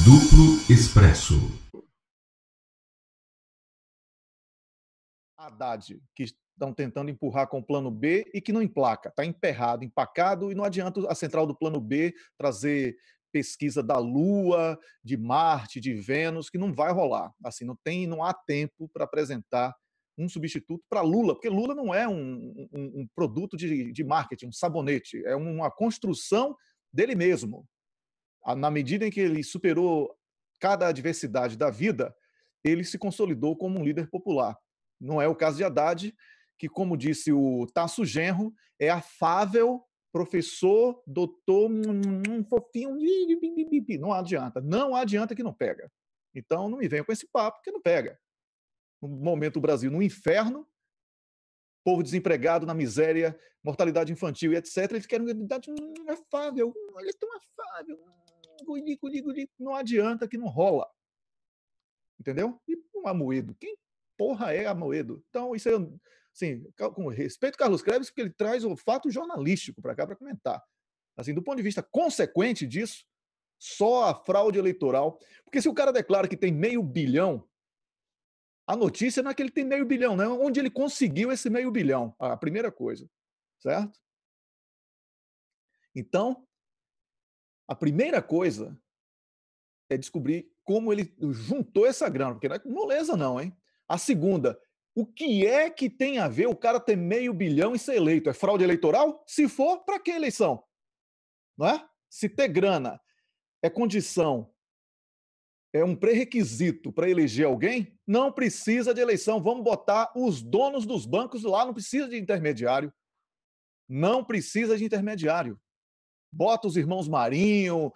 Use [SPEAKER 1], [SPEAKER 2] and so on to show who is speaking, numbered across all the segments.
[SPEAKER 1] Duplo Expresso.
[SPEAKER 2] Haddad, que estão tentando empurrar com o plano B e que não emplaca, está emperrado, empacado, e não adianta a central do plano B trazer pesquisa da Lua, de Marte, de Vênus, que não vai rolar. Assim, não há tempo para apresentar um substituto para Lula, porque Lula não é um produto de marketing, um sabonete, é uma construção dele mesmo. Na medida em que ele superou cada adversidade da vida, ele se consolidou como um líder popular. Não é o caso de Haddad, que, como disse o Tasso Genro, é afável, professor, doutor, fofinho, não adianta que não pega. Então não me venha com esse papo que não pega. No momento o Brasil no inferno, povo desempregado na miséria, mortalidade infantil e etc, eles querem uma idade afável, ele é tão afável, não adianta que não rola. Entendeu? E um Amoedo. Quem porra é Amoedo? Então, isso é, assim, com respeito ao Carlos Kreves, porque ele traz o fato jornalístico para cá para comentar. Assim, do ponto de vista consequente disso, só a fraude eleitoral. Porque se o cara declara que tem $500 milhão, a notícia não é que ele tem $500 milhão, não é onde ele conseguiu esse $500 milhão. A primeira coisa. Certo? Então, a primeira coisa é descobrir como ele juntou essa grana, porque não é moleza não, hein? A segunda, o que é que tem a ver o cara ter $500 milhão e ser eleito? É fraude eleitoral? Se for, para que eleição? Não é? Se ter grana é condição, é um pré-requisito para eleger alguém, não precisa de eleição. Vamos botar os donos dos bancos lá, não precisa de intermediário. Não precisa de intermediário. Bota os irmãos Marinho,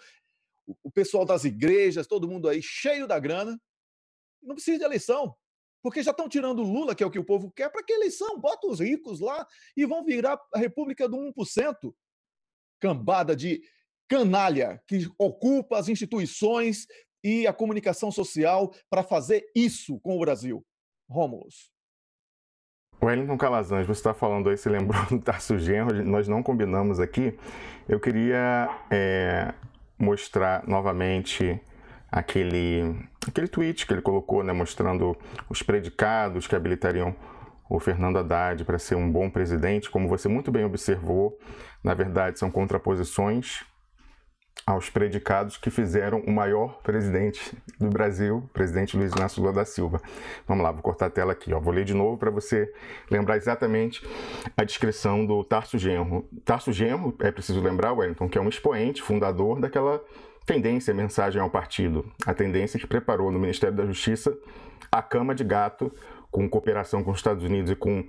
[SPEAKER 2] o pessoal das igrejas, todo mundo aí cheio da grana, não precisa de eleição, porque já estão tirando o Lula, que é o que o povo quer, para que eleição? Bota os ricos lá e vão virar a república do 1%. Cambada de canalha que ocupa as instituições e a comunicação social para fazer isso com o Brasil. Rômulus.
[SPEAKER 3] Wellington Calazans, você está falando aí, você lembrou do Tasso Genro, nós não combinamos aqui. Eu queria mostrar novamente aquele tweet que ele colocou, né, mostrando os predicados que habilitariam o Fernando Haddad para ser um bom presidente. Como você muito bem observou, na verdade são contraposições aos predicados que fizeram o maior presidente do Brasil, presidente Luiz Inácio Lula da Silva. Vamos lá, vou cortar a tela aqui, ó. Vou ler de novo para você lembrar exatamente a descrição do Tasso Genro. Tasso Genro, é preciso lembrar, Wellington, que é um expoente, fundador daquela tendência, mensagem ao partido, a tendência que preparou no Ministério da Justiça a cama de gato, com cooperação com os Estados Unidos e com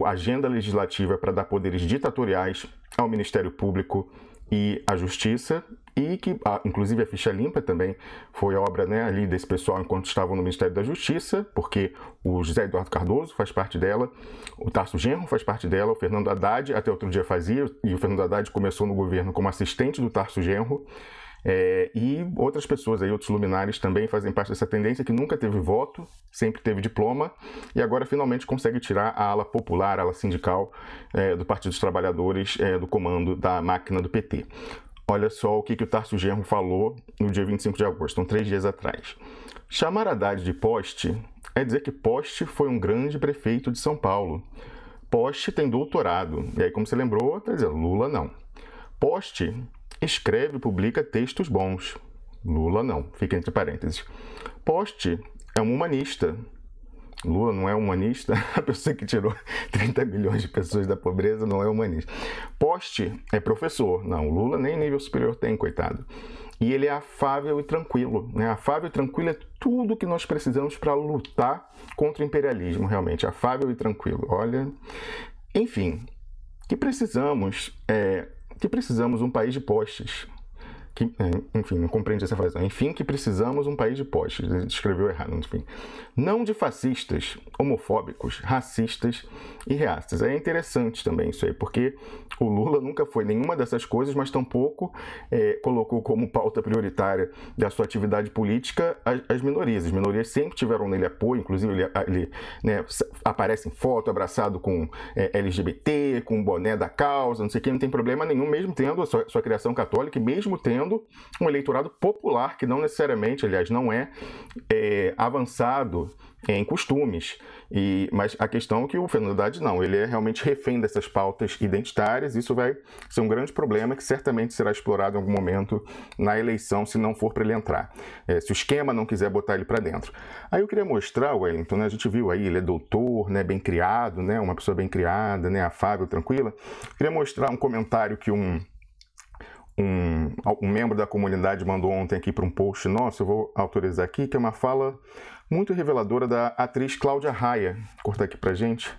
[SPEAKER 3] agenda legislativa para dar poderes ditatoriais ao Ministério Público e à Justiça, e que, inclusive, a ficha limpa também foi obra, né, ali desse pessoal enquanto estavam no Ministério da Justiça, porque o José Eduardo Cardoso faz parte dela, o Tasso Genro faz parte dela, o Fernando Haddad até outro dia fazia, e o Fernando Haddad começou no governo como assistente do Tasso Genro, e outras pessoas aí, outros luminares também fazem parte dessa tendência, que nunca teve voto, sempre teve diploma, e agora finalmente consegue tirar a ala popular, a ala sindical do Partido dos Trabalhadores do comando da máquina do PT. Olha só o que o Tasso Genro falou no dia 25 de agosto, então 3 dias atrás. Chamar Haddad de poste é dizer que Poste foi um grande prefeito de São Paulo. Poste tem doutorado, e aí, como você lembrou, tá dizendo, Lula não. Poste escreve e publica textos bons. Lula não, fica entre parênteses. Poste é um humanista. Lula não é humanista. A pessoa que tirou 30 milhões de pessoas da pobreza não é humanista. Poste é professor. Não, Lula nem nível superior tem, coitado. E ele é afável e tranquilo, né? Afável e tranquilo é tudo que nós precisamos para lutar contra o imperialismo, realmente. Afável e tranquilo. Olha, enfim, que precisamos um país de postes. Enfim, não compreendi essa frase. Enfim, que precisamos um país de postes. Ele escreveu errado, enfim. Não de fascistas, homofóbicos, racistas e reaças. É interessante também isso aí, porque o Lula nunca foi nenhuma dessas coisas, mas tampouco colocou como pauta prioritária da sua atividade política as minorias. As minorias sempre tiveram nele apoio, inclusive ele né, aparece em foto abraçado com LGBT, com o boné da causa, não sei o que, não tem problema nenhum, mesmo tendo a sua criação católica e mesmo tendo atraindo um eleitorado popular que não necessariamente, aliás, não é avançado em costumes. Mas a questão é que o Fernando Haddad não, ele é realmente refém dessas pautas identitárias. Isso vai ser um grande problema que certamente será explorado em algum momento na eleição, se não for para ele entrar, se o esquema não quiser botar ele para dentro. Aí eu queria mostrar, Wellington, né, a gente viu aí, ele é doutor, né, bem criado, né, uma pessoa bem criada, né, afável, tranquila. Eu queria mostrar um comentário que um membro da comunidade mandou ontem aqui para um post nosso, eu vou autorizar aqui, que é uma fala muito reveladora da atriz Cláudia Raia. Vou cortar aqui pra gente.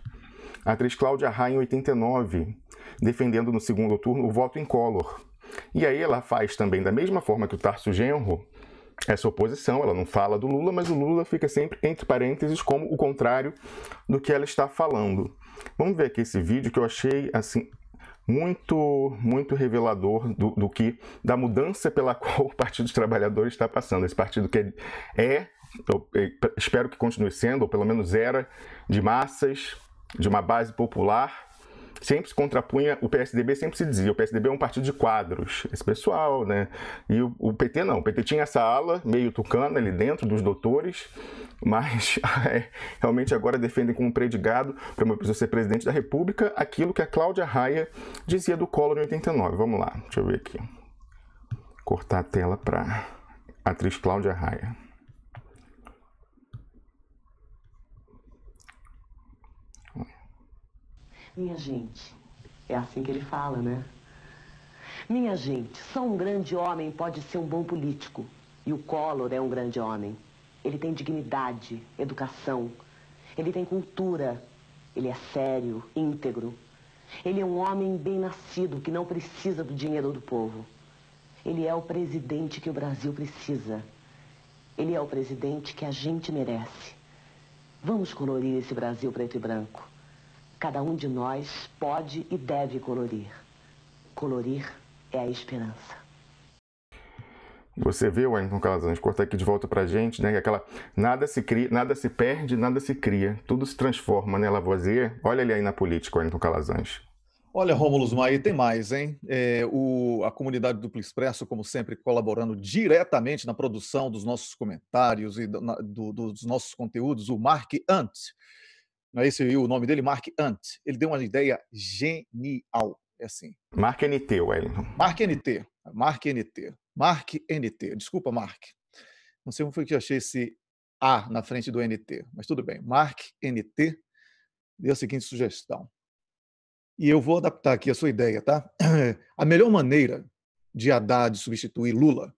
[SPEAKER 3] A atriz Cláudia Raia, em 89, defendendo no segundo turno o voto incolor. E aí ela faz também, da mesma forma que o Tarso Genro, essa oposição, ela não fala do Lula, mas o Lula fica sempre entre parênteses como o contrário do que ela está falando. Vamos ver aqui esse vídeo que eu achei, assim, muito revelador da mudança pela qual o Partido dos Trabalhadores está passando. Esse partido que eu espero que continue sendo, ou pelo menos era, de massas, de uma base popular, sempre se contrapunha, o PSDB sempre se dizia, o PSDB é um partido de quadros, esse pessoal, né? E o PT não, o PT tinha essa ala meio tucana ali dentro dos doutores, mas realmente agora defendem como predicado para uma pessoa ser presidente da República aquilo que a Cláudia Raia dizia do Collor em 89. Vamos lá, deixa eu ver aqui. Cortar a tela para a atriz Cláudia Raia.
[SPEAKER 1] Minha gente, é assim que ele fala, né? Minha gente, só um grande homem pode ser um bom político. E o Collor é um grande homem. Ele tem dignidade, educação, ele tem cultura, ele é sério, íntegro. Ele é um homem bem nascido que não precisa do dinheiro do povo. Ele é o presidente que o Brasil precisa. Ele é o presidente que a gente merece. Vamos colorir esse Brasil preto e branco. Cada um de nós pode e deve colorir. Colorir é a esperança.
[SPEAKER 3] Você vê, Wellington Calazans, cortar aqui de volta pra gente, né? Aquela nada se cria, nada se perde, nada se cria. Tudo se transforma, né, Lavoisier? Olha ele aí na política, Wellington Calazans.
[SPEAKER 2] Olha, Rômulo Maia, tem mais, hein? A comunidade Duplo Expresso, como sempre, colaborando diretamente na produção dos nossos comentários e dos nossos conteúdos, o Mark Ant. Não é esse o nome dele? Mark Ant. Ele deu uma ideia genial. É assim.
[SPEAKER 3] Mark NT, Wellington.
[SPEAKER 2] Mark NT. Mark NT. Mark NT. Desculpa, Mark. Não sei como foi que eu achei esse A na frente do NT, mas tudo bem. Mark NT deu a seguinte sugestão. E eu vou adaptar aqui a sua ideia, tá? A melhor maneira de Haddad substituir Lula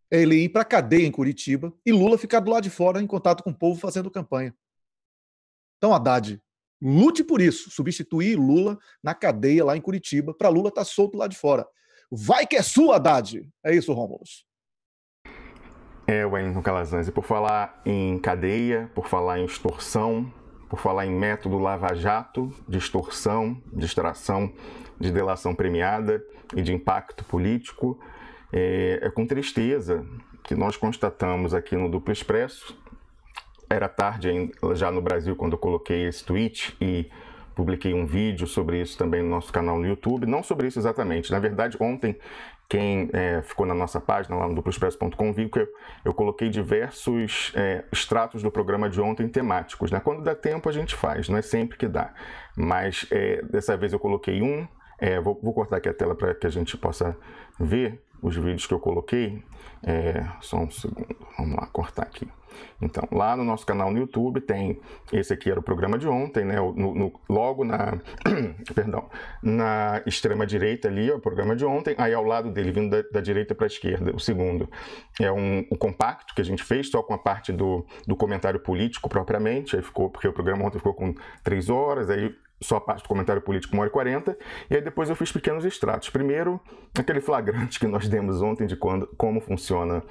[SPEAKER 2] é ele ir para a cadeia em Curitiba e Lula ficar do lado de fora em contato com o povo fazendo campanha. Então, Haddad, lute por isso, substituir Lula na cadeia lá em Curitiba, para Lula estar solto lá de fora. Vai que é sua, Haddad! É isso, Rômulo.
[SPEAKER 3] Wellington Calazans, e por falar em cadeia, por falar em extorsão, por falar em método lava-jato, de extorsão, de extração, de delação premiada e de impacto político, é com tristeza que nós constatamos aqui no Duplo Expresso. Era tarde já no Brasil quando eu coloquei esse tweet e publiquei um vídeo sobre isso também no nosso canal no YouTube. Não sobre isso exatamente. Na verdade, ontem, quem ficou na nossa página lá no duploexpresso.com viu que eu coloquei diversos extratos do programa de ontem temáticos, né? Quando dá tempo a gente faz, não é sempre que dá. Mas dessa vez eu coloquei um. Vou cortar aqui a tela para que a gente possa ver os vídeos que eu coloquei. Só um segundo. Vamos lá, cortar aqui. Então, lá no nosso canal no YouTube tem, esse aqui era o programa de ontem, né? Logo na extrema direita ali, é o programa de ontem, aí ao lado dele, vindo da direita para a esquerda, o segundo é o compacto que a gente fez, só com a parte do comentário político propriamente, aí ficou, porque o programa ontem ficou com 3 horas, aí só a parte do comentário político 1h40, e aí depois eu fiz pequenos extratos. Primeiro, aquele flagrante que nós demos ontem de como funciona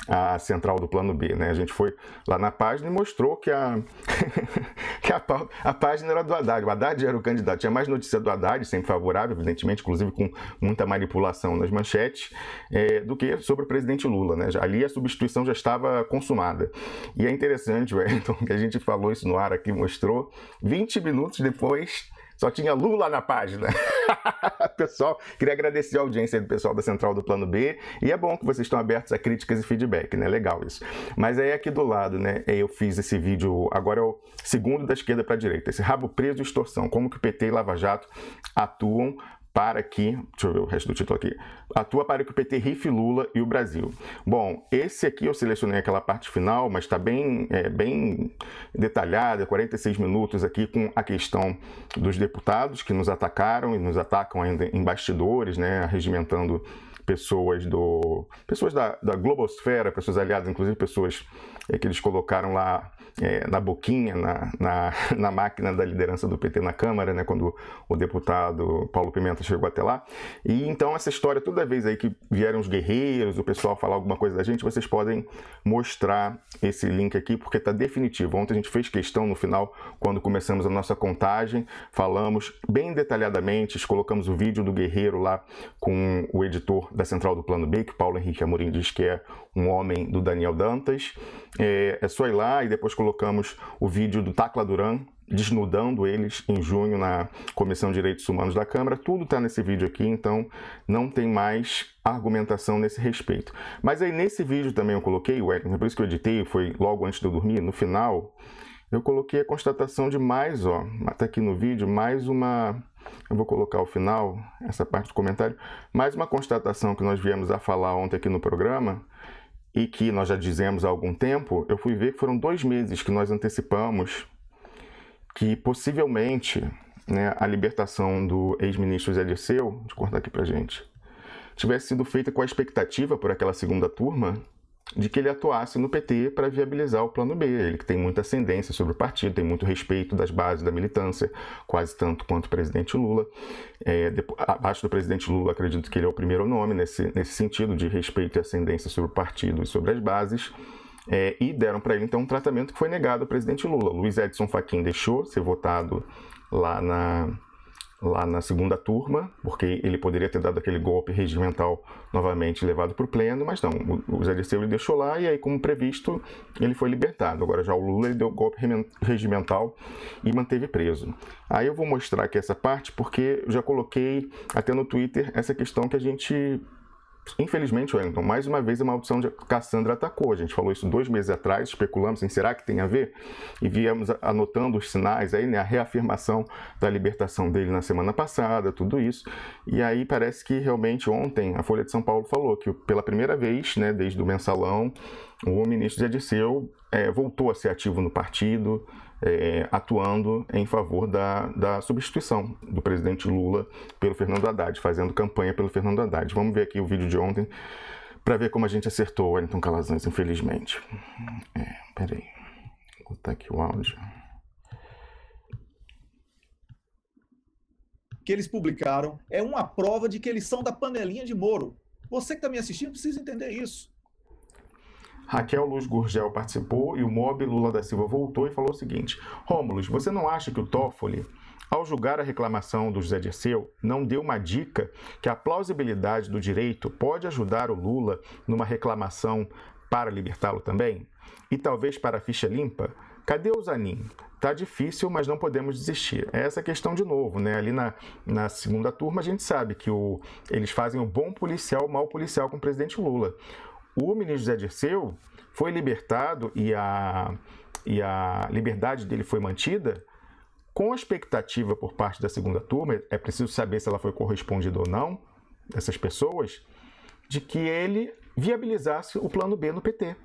[SPEAKER 3] a central do plano B, né? A gente foi lá na página e mostrou que a página era do Haddad. O Haddad era o candidato. Tinha mais notícia do Haddad, sempre favorável, evidentemente, inclusive com muita manipulação nas manchetes, do que sobre o presidente Lula, né? Ali a substituição já estava consumada. E é interessante, Wellington, que a gente falou isso no ar aqui, mostrou, 20 minutos depois, Só tinha Lula na página. Pessoal, queria agradecer a audiência do pessoal da Central do Plano B, e é bom que vocês estão abertos a críticas e feedback, né? Legal isso. Mas aí aqui do lado, né, eu fiz esse vídeo, agora é o segundo da esquerda para a direita, esse rabo preso e extorsão, como que o PT e Lava Jato atuam para que, deixa eu ver o resto do título aqui, atua para que o PT rife Lula e o Brasil. Bom, esse aqui eu selecionei aquela parte final, mas está bem detalhada, 46 minutos aqui com a questão dos deputados que nos atacaram e nos atacam ainda em bastidores, né, regimentando pessoas da globosfera, pessoas aliadas, inclusive pessoas que eles colocaram lá na boquinha, na máquina da liderança do PT na Câmara, né, quando o deputado Paulo Pimenta chegou até lá. E então essa história, toda vez aí que vieram os guerreiros, o pessoal falar alguma coisa da gente, vocês podem mostrar esse link aqui, porque está definitivo. Ontem a gente fez questão no final, quando começamos a nossa contagem, falamos bem detalhadamente, colocamos o vídeo do guerreiro lá com o editor da Central do Plano B, que Paulo Henrique Amorim diz que é um homem do Daniel Dantas. É só ir lá, e depois colocamos o vídeo do Tacla Duran, desnudando eles em junho na Comissão de Direitos Humanos da Câmara. Tudo está nesse vídeo aqui, então não tem mais argumentação nesse respeito. Mas aí nesse vídeo também eu coloquei, Wellington, por isso que eu editei, foi logo antes de eu dormir, no final, eu coloquei a constatação de mais, ó, até aqui no vídeo, mais uma... Eu vou colocar ao final, essa parte do comentário, mais uma constatação que nós viemos a falar ontem aqui no programa, e que nós já dizemos há algum tempo. Eu fui ver que foram 2 meses que nós antecipamos que possivelmente, né, a libertação do ex-ministro Zé Dirceu, deixa eu cortar aqui pra gente, tivesse sido feita com a expectativa por aquela segunda turma de que ele atuasse no PT para viabilizar o Plano B. Ele que tem muita ascendência sobre o partido, tem muito respeito das bases da militância, quase tanto quanto o presidente Lula. Abaixo do presidente Lula, acredito que ele é o primeiro nome nesse sentido de respeito e ascendência sobre o partido e sobre as bases. E deram para ele, então, um tratamento que foi negado ao presidente Lula. Luiz Edson Fachin deixou ser votado lá na segunda turma, porque ele poderia ter dado aquele golpe regimental novamente levado para o pleno, mas não, o Zé Dirceu ele deixou lá, e aí, como previsto, ele foi libertado. Agora já o Lula ele deu golpe regimental e manteve preso. Aí eu vou mostrar aqui essa parte, porque eu já coloquei até no Twitter essa questão que a gente... Infelizmente, Wellington, mais uma vez a maldição de Cassandra atacou. A gente falou isso 2 meses atrás, especulamos em será que tem a ver? E viemos anotando os sinais aí, né? A reafirmação da libertação dele na semana passada, tudo isso. E aí parece que realmente ontem a Folha de São Paulo falou que pela primeira vez, né, desde o mensalão, o ministro Zé Dirceu voltou a ser ativo no partido, atuando em favor da substituição do presidente Lula pelo Fernando Haddad, fazendo campanha pelo Fernando Haddad. Vamos ver aqui o vídeo de ontem para ver como a gente acertou, Wellington Calazans, infelizmente. Peraí, vou botar aqui o áudio.
[SPEAKER 2] Que eles publicaram é uma prova de que eles são da panelinha de Moro. Você que está me assistindo precisa entender isso.
[SPEAKER 3] Raquel Luz Gurgel participou e o mob Lula da Silva voltou e falou o seguinte: Rômulo, você não acha que o Toffoli, ao julgar a reclamação do Zé Dirceu, não deu uma dica que a plausibilidade do direito pode ajudar o Lula numa reclamação para libertá-lo também? E talvez para a ficha limpa? Cadê o Zanin? Tá difícil, mas não podemos desistir. É essa questão de novo, né? Ali na segunda turma a gente sabe que eles fazem o bom policial, o mau policial com o presidente Lula. O ministro Zé Dirceu foi libertado e a liberdade dele foi mantida com a expectativa por parte da segunda turma, é preciso saber se ela foi correspondida ou não, dessas pessoas, de que ele viabilizasse o plano B no PT.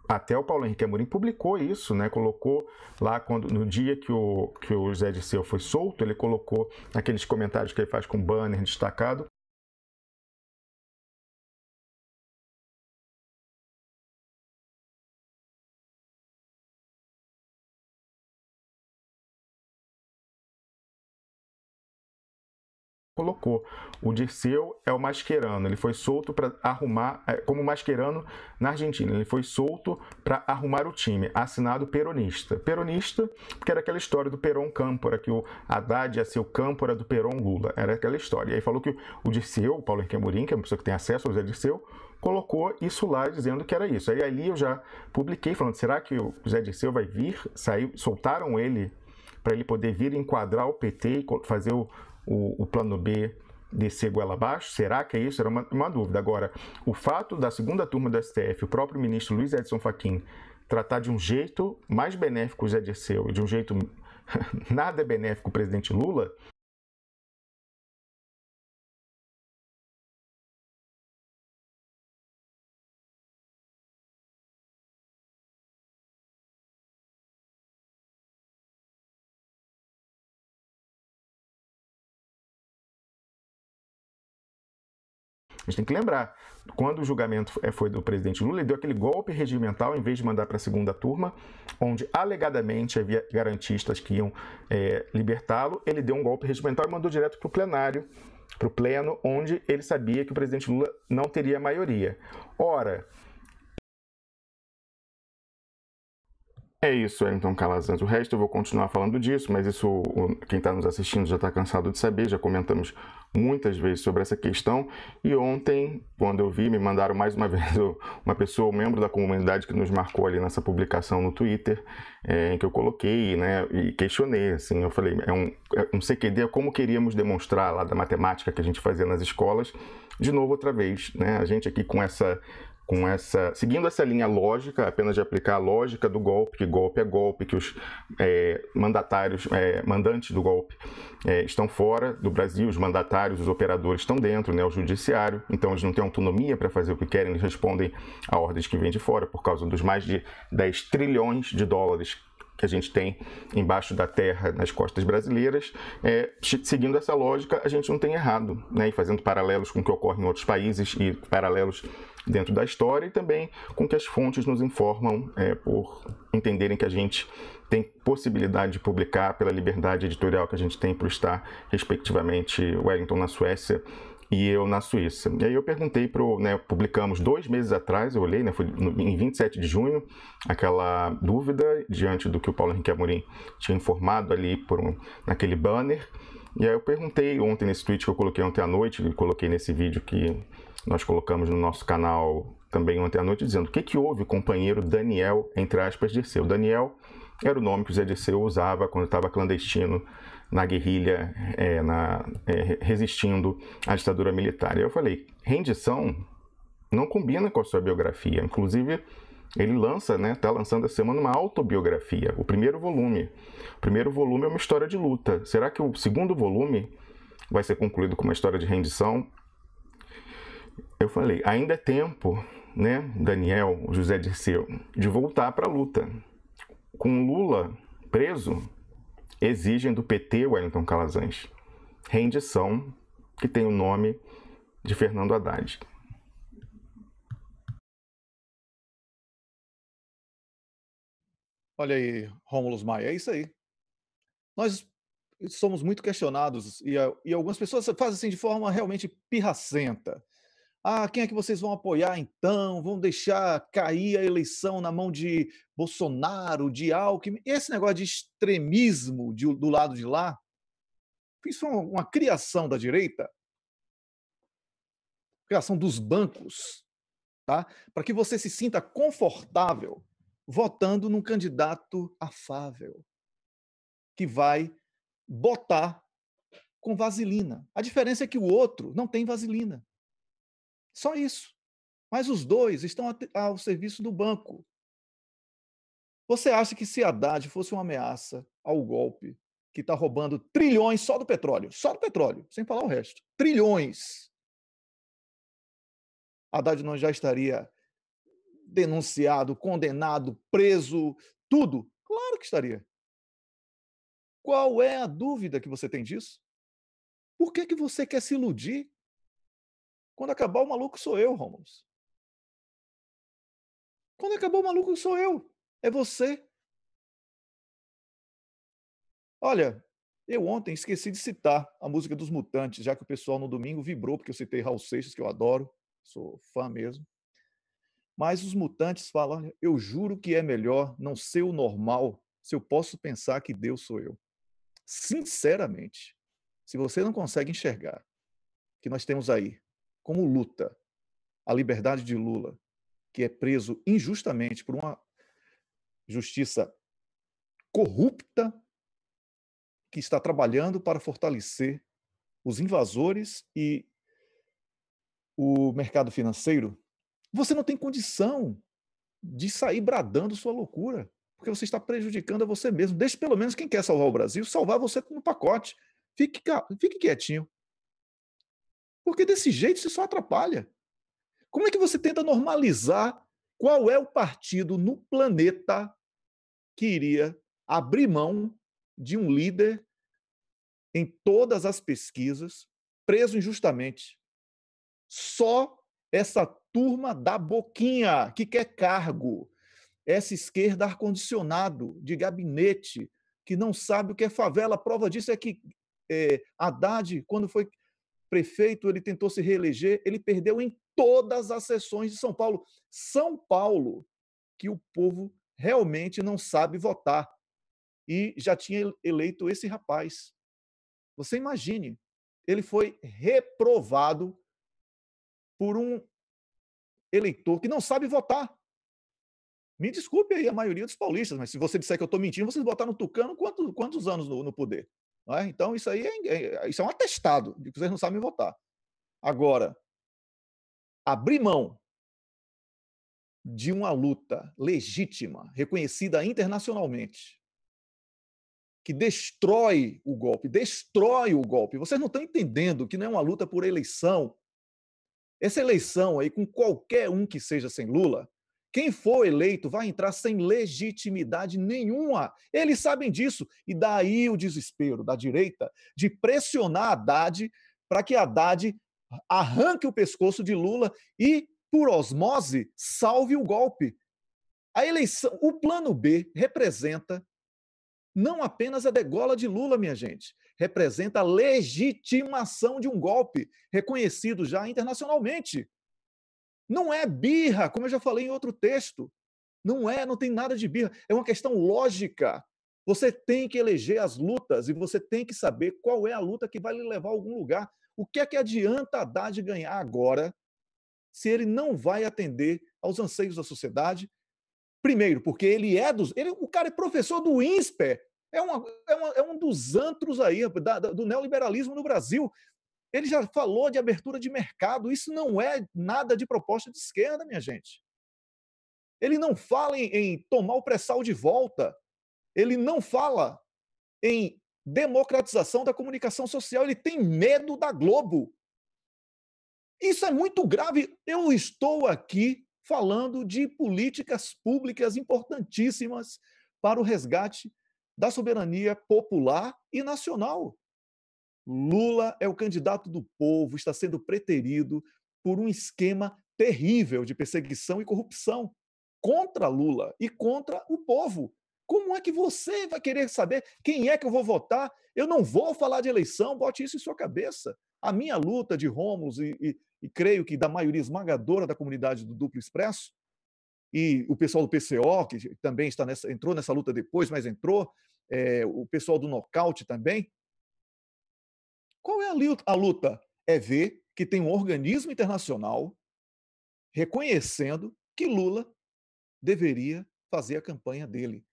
[SPEAKER 3] Até o Paulo Henrique Amorim publicou isso, né? Colocou lá, no dia que o Zé Dirceu foi solto, ele colocou aqueles comentários que ele faz com banner destacado, colocou. O Dirceu é o mascherano, ele foi solto para arrumar, como mascherano na Argentina, ele foi solto para arrumar o time, assinado peronista. Peronista, porque era aquela história do Perón Câmpora, que o Haddad ia ser o Câmpora do Perón Lula, era aquela história. E aí falou que o Dirceu, o Paulo Henrique Amorim, que é uma pessoa que tem acesso ao Zé Dirceu, colocou isso lá dizendo que era isso. Aí ali eu já publiquei falando, será que o Zé Dirceu vai vir, soltaram ele para ele poder vir enquadrar o PT e fazer o plano B descer goela abaixo? Será que é isso? Era uma dúvida. Agora, o fato da segunda turma do STF, o próprio ministro Luiz Edson Fachin, tratar de um jeito mais benéfico o Zé Dirceu e de um jeito nada benéfico o presidente Lula, a gente tem que lembrar, quando o julgamento foi do presidente Lula, ele deu aquele golpe regimental em vez de mandar para a segunda turma, onde alegadamente havia garantistas que iam libertá-lo, ele deu um golpe regimental e mandou direto para o plenário, para o pleno, onde ele sabia que o presidente Lula não teria maioria. Ora, é isso, Wellington Calazans. O resto eu vou continuar falando disso, mas isso quem está nos assistindo já está cansado de saber, já comentamos muitas vezes sobre essa questão. E ontem, quando eu vi, me mandaram mais uma vez uma pessoa, um membro da comunidade que nos marcou ali nessa publicação no Twitter, em que eu coloquei, né, e questionei, assim, eu falei, um CQD é como queríamos demonstrar lá da matemática que a gente fazia nas escolas, de novo outra vez, né, a gente aqui seguindo essa linha lógica, apenas de aplicar a lógica do golpe, que golpe é golpe, que os mandantes do golpe estão fora do Brasil, os mandatários, os operadores estão dentro, né, o judiciário, então eles não têm autonomia para fazer o que querem, eles respondem a ordens que vêm de fora, por causa dos mais de 10 trilhões de dólares que a gente tem embaixo da terra nas costas brasileiras. Seguindo essa lógica, a gente não tem errado, né, e fazendo paralelos com o que ocorre em outros países e paralelos dentro da história e também com que as fontes nos informam por entenderem que a gente tem possibilidade de publicar pela liberdade editorial que a gente tem por estar, respectivamente, Wellington na Suécia e eu na Suíça. E aí eu perguntei publicamos 2 meses atrás, eu olhei, né, foi em 27 de junho, aquela dúvida diante do que o Paulo Henrique Amorim tinha informado ali naquele banner. E aí eu perguntei ontem nesse tweet que eu coloquei ontem à noite, e coloquei nesse vídeo que nós colocamos no nosso canal também ontem à noite, dizendo o que houve, companheiro Daniel, entre aspas, Dirceu. Daniel era o nome que o Zé Dirceu usava quando estava clandestino na guerrilha, resistindo à ditadura militar. E eu falei, rendição não combina com a sua biografia. Inclusive, ele está lançando essa semana uma autobiografia, o primeiro volume. O primeiro volume é uma história de luta. Será que o segundo volume vai ser concluído com uma história de rendição? Eu falei, ainda é tempo, né, Daniel, José Dirceu, de voltar para a luta. Com Lula preso, exigem do PT, Wellington Calazans, rendição, que tem o nome de Fernando Haddad.
[SPEAKER 2] Olha aí, Rômulo Maia, é isso aí. Nós somos muito questionados e algumas pessoas fazem assim de forma realmente pirracenta. Quem é que vocês vão apoiar então? Vão deixar cair a eleição na mão de Bolsonaro, de Alckmin? Esse negócio de extremismo do lado de lá, isso é uma criação da direita, criação dos bancos, tá? Para que você se sinta confortável votando num candidato afável, que vai botar com vaselina. A diferença é que o outro não tem vaselina. Só isso. Mas os dois estão ao serviço do banco. Você acha que se Haddad fosse uma ameaça ao golpe, que está roubando trilhões só do petróleo, sem falar o resto, trilhões, Haddad não já estaria denunciado, condenado, preso, tudo? Claro que estaria. Qual é a dúvida que você tem disso? Por que você quer se iludir? Quando acabar o maluco sou eu, Rômulo. Quando acabar o maluco sou eu. É você. Olha, eu ontem esqueci de citar a música dos Mutantes, já que o pessoal no domingo vibrou, porque eu citei Raul Seixas, que eu adoro, sou fã mesmo. Mas os Mutantes falam, olha, eu juro que é melhor não ser o normal se eu posso pensar que Deus sou eu. Sinceramente, se você não consegue enxergar que nós temos aí como luta a liberdade de Lula, que é preso injustamente por uma justiça corrupta, que está trabalhando para fortalecer os invasores e o mercado financeiro, você não tem condição de sair bradando sua loucura, porque você está prejudicando a você mesmo. Deixe pelo menos quem quer salvar o Brasil, salvar você no pacote. Fique quietinho. Porque desse jeito você só atrapalha. Como é que você tenta normalizar qual é o partido no planeta que iria abrir mão de um líder em todas as pesquisas, preso injustamente? Só essa turma da boquinha que quer cargo, essa esquerda ar-condicionado de gabinete, que não sabe o que é favela. A prova disso é que Haddad, quando foi prefeito, ele tentou se reeleger, ele perdeu em todas as sessões de São Paulo. São Paulo, que o povo realmente não sabe votar. E já tinha eleito esse rapaz. Você imagine, ele foi reprovado por um eleitor que não sabe votar. Me desculpe aí a maioria dos paulistas, mas se você disser que eu estou mentindo, vocês botaram no Tucano quantos anos no poder? Não é? Então, isso aí isso é um atestado de que vocês não sabem votar. Agora, abrir mão de uma luta legítima, reconhecida internacionalmente, que destrói o golpe. Vocês não estão entendendo que não é uma luta por eleição. Essa eleição aí, com qualquer um que seja sem Lula, quem for eleito vai entrar sem legitimidade nenhuma. Eles sabem disso. E daí o desespero da direita de pressionar Haddad para que Haddad arranque o pescoço de Lula e, por osmose, salve o golpe. A eleição, o plano B representa não apenas a degola de Lula, minha gente, representa a legitimação de um golpe reconhecido já internacionalmente. Não é birra, como eu já falei em outro texto. Não tem nada de birra. É uma questão lógica. Você tem que eleger as lutas e você tem que saber qual é a luta que vai lhe levar a algum lugar. O que é que adianta Haddad ganhar agora se ele não vai atender aos anseios da sociedade? Primeiro, porque o cara é professor do INSPER, é um dos antros aí do neoliberalismo no Brasil. Ele já falou de abertura de mercado. Isso não é nada de proposta de esquerda, minha gente. Ele não fala em tomar o pré-sal de volta. Ele não fala em democratização da comunicação social. Ele tem medo da Globo. Isso é muito grave. Eu estou aqui falando de políticas públicas importantíssimas para o resgate da soberania popular e nacional. Lula é o candidato do povo, está sendo preterido por um esquema terrível de perseguição e corrupção contra Lula e contra o povo. Como é que você vai querer saber quem é que eu vou votar? Eu não vou falar de eleição, bote isso em sua cabeça. A minha luta de Rômulo e creio que da maioria esmagadora da comunidade do Duplo Expresso, e o pessoal do PCO, que também entrou nessa luta depois, mas entrou, o pessoal do Nocaute também. Qual é a luta? É ver que tem um organismo internacional reconhecendo que Lula deveria fazer a campanha dele,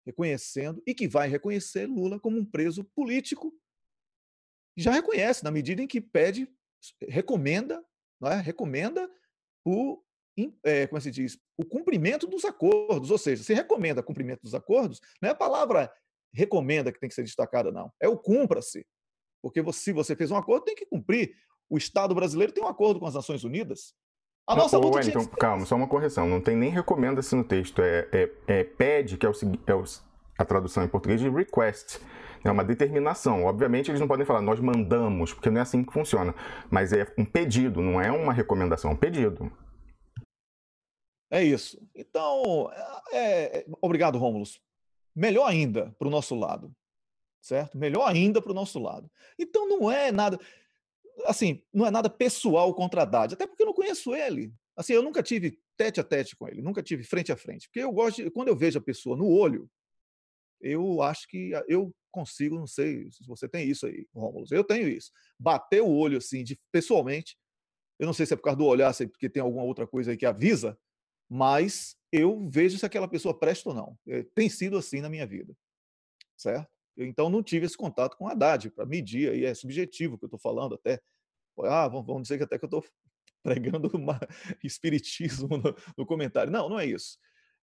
[SPEAKER 2] reconhecendo e que vai reconhecer Lula como um preso político. Já reconhece, na medida em que recomenda, não é? Recomenda como se diz, o cumprimento dos acordos. Ou seja, se recomenda o cumprimento dos acordos, não é a palavra recomenda que tem que ser destacada, não. É o cumpra-se. Porque se você fez um acordo, tem que cumprir. O Estado brasileiro tem um acordo com as Nações Unidas. A nossa luta tinha que ser...
[SPEAKER 3] Calma, só uma correção. Não tem nem recomenda-se no texto. Pede, que a tradução em português de request. É uma determinação. Obviamente, eles não podem falar, nós mandamos, porque não é assim que funciona. Mas é um pedido, não é uma recomendação, é um pedido.
[SPEAKER 2] É isso. Então, obrigado, Rômulo. Melhor ainda para o nosso lado. Certo? Melhor ainda para o nosso lado. Então não é nada, assim, não é nada pessoal contra Haddad, até porque eu não conheço ele. Assim, eu nunca tive tete a tete com ele, nunca tive frente a frente, porque quando eu vejo a pessoa no olho, eu acho que eu consigo, não sei se você tem isso aí, Rômulo, eu tenho isso. Bater o olho assim, pessoalmente, eu não sei se é por causa do olhar, se é porque tem alguma outra coisa aí que avisa, mas eu vejo se aquela pessoa presta ou não. Tem sido assim na minha vida, certo? Eu, então, não tive esse contato com o Haddad para medir, aí é subjetivo o que eu estou falando até. Vamos dizer que até que eu estou pregando espiritismo no comentário. Não, não é isso.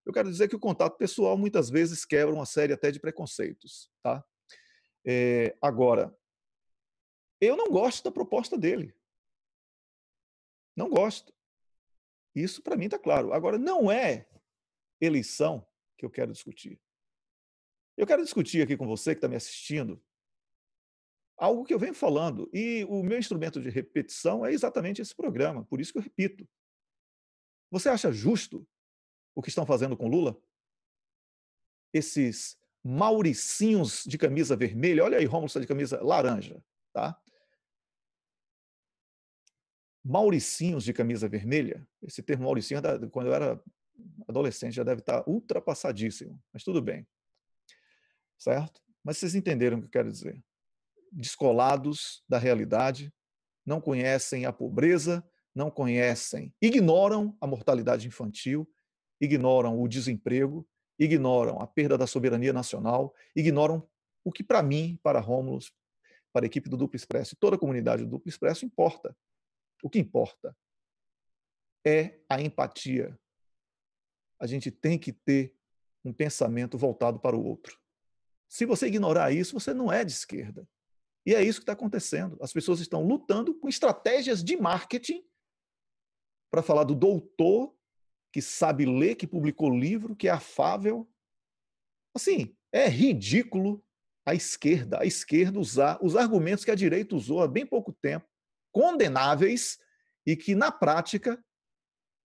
[SPEAKER 2] Eu quero dizer que o contato pessoal muitas vezes quebra uma série até de preconceitos. Tá? Agora, eu não gosto da proposta dele. Não gosto. Isso para mim está claro. Agora, não é eleição que eu quero discutir. Eu quero discutir aqui com você que está me assistindo algo que eu venho falando. E o meu instrumento de repetição é exatamente esse programa. Por isso que eu repito. Você acha justo o que estão fazendo com Lula? Esses mauricinhos de camisa vermelha. Olha aí, Rômulo está de camisa laranja. Tá? Mauricinhos de camisa vermelha. Esse termo mauricinho, quando eu era adolescente, já deve estar ultrapassadíssimo. Mas tudo bem. Certo? Mas vocês entenderam o que eu quero dizer. Descolados da realidade, não conhecem a pobreza, não conhecem, ignoram a mortalidade infantil, ignoram o desemprego, ignoram a perda da soberania nacional, ignoram o que para mim, para Rômulo, para a equipe do Duplo Expresso e toda a comunidade do Duplo Expresso importa. O que importa é a empatia. A gente tem que ter um pensamento voltado para o outro. Se você ignorar isso, você não é de esquerda. E é isso que está acontecendo. As pessoas estão lutando com estratégias de marketing para falar do doutor que sabe ler, que publicou livro, que é afável. Assim, é ridículo a esquerda usar os argumentos que a direita usou há bem pouco tempo, condenáveis, e que, na prática,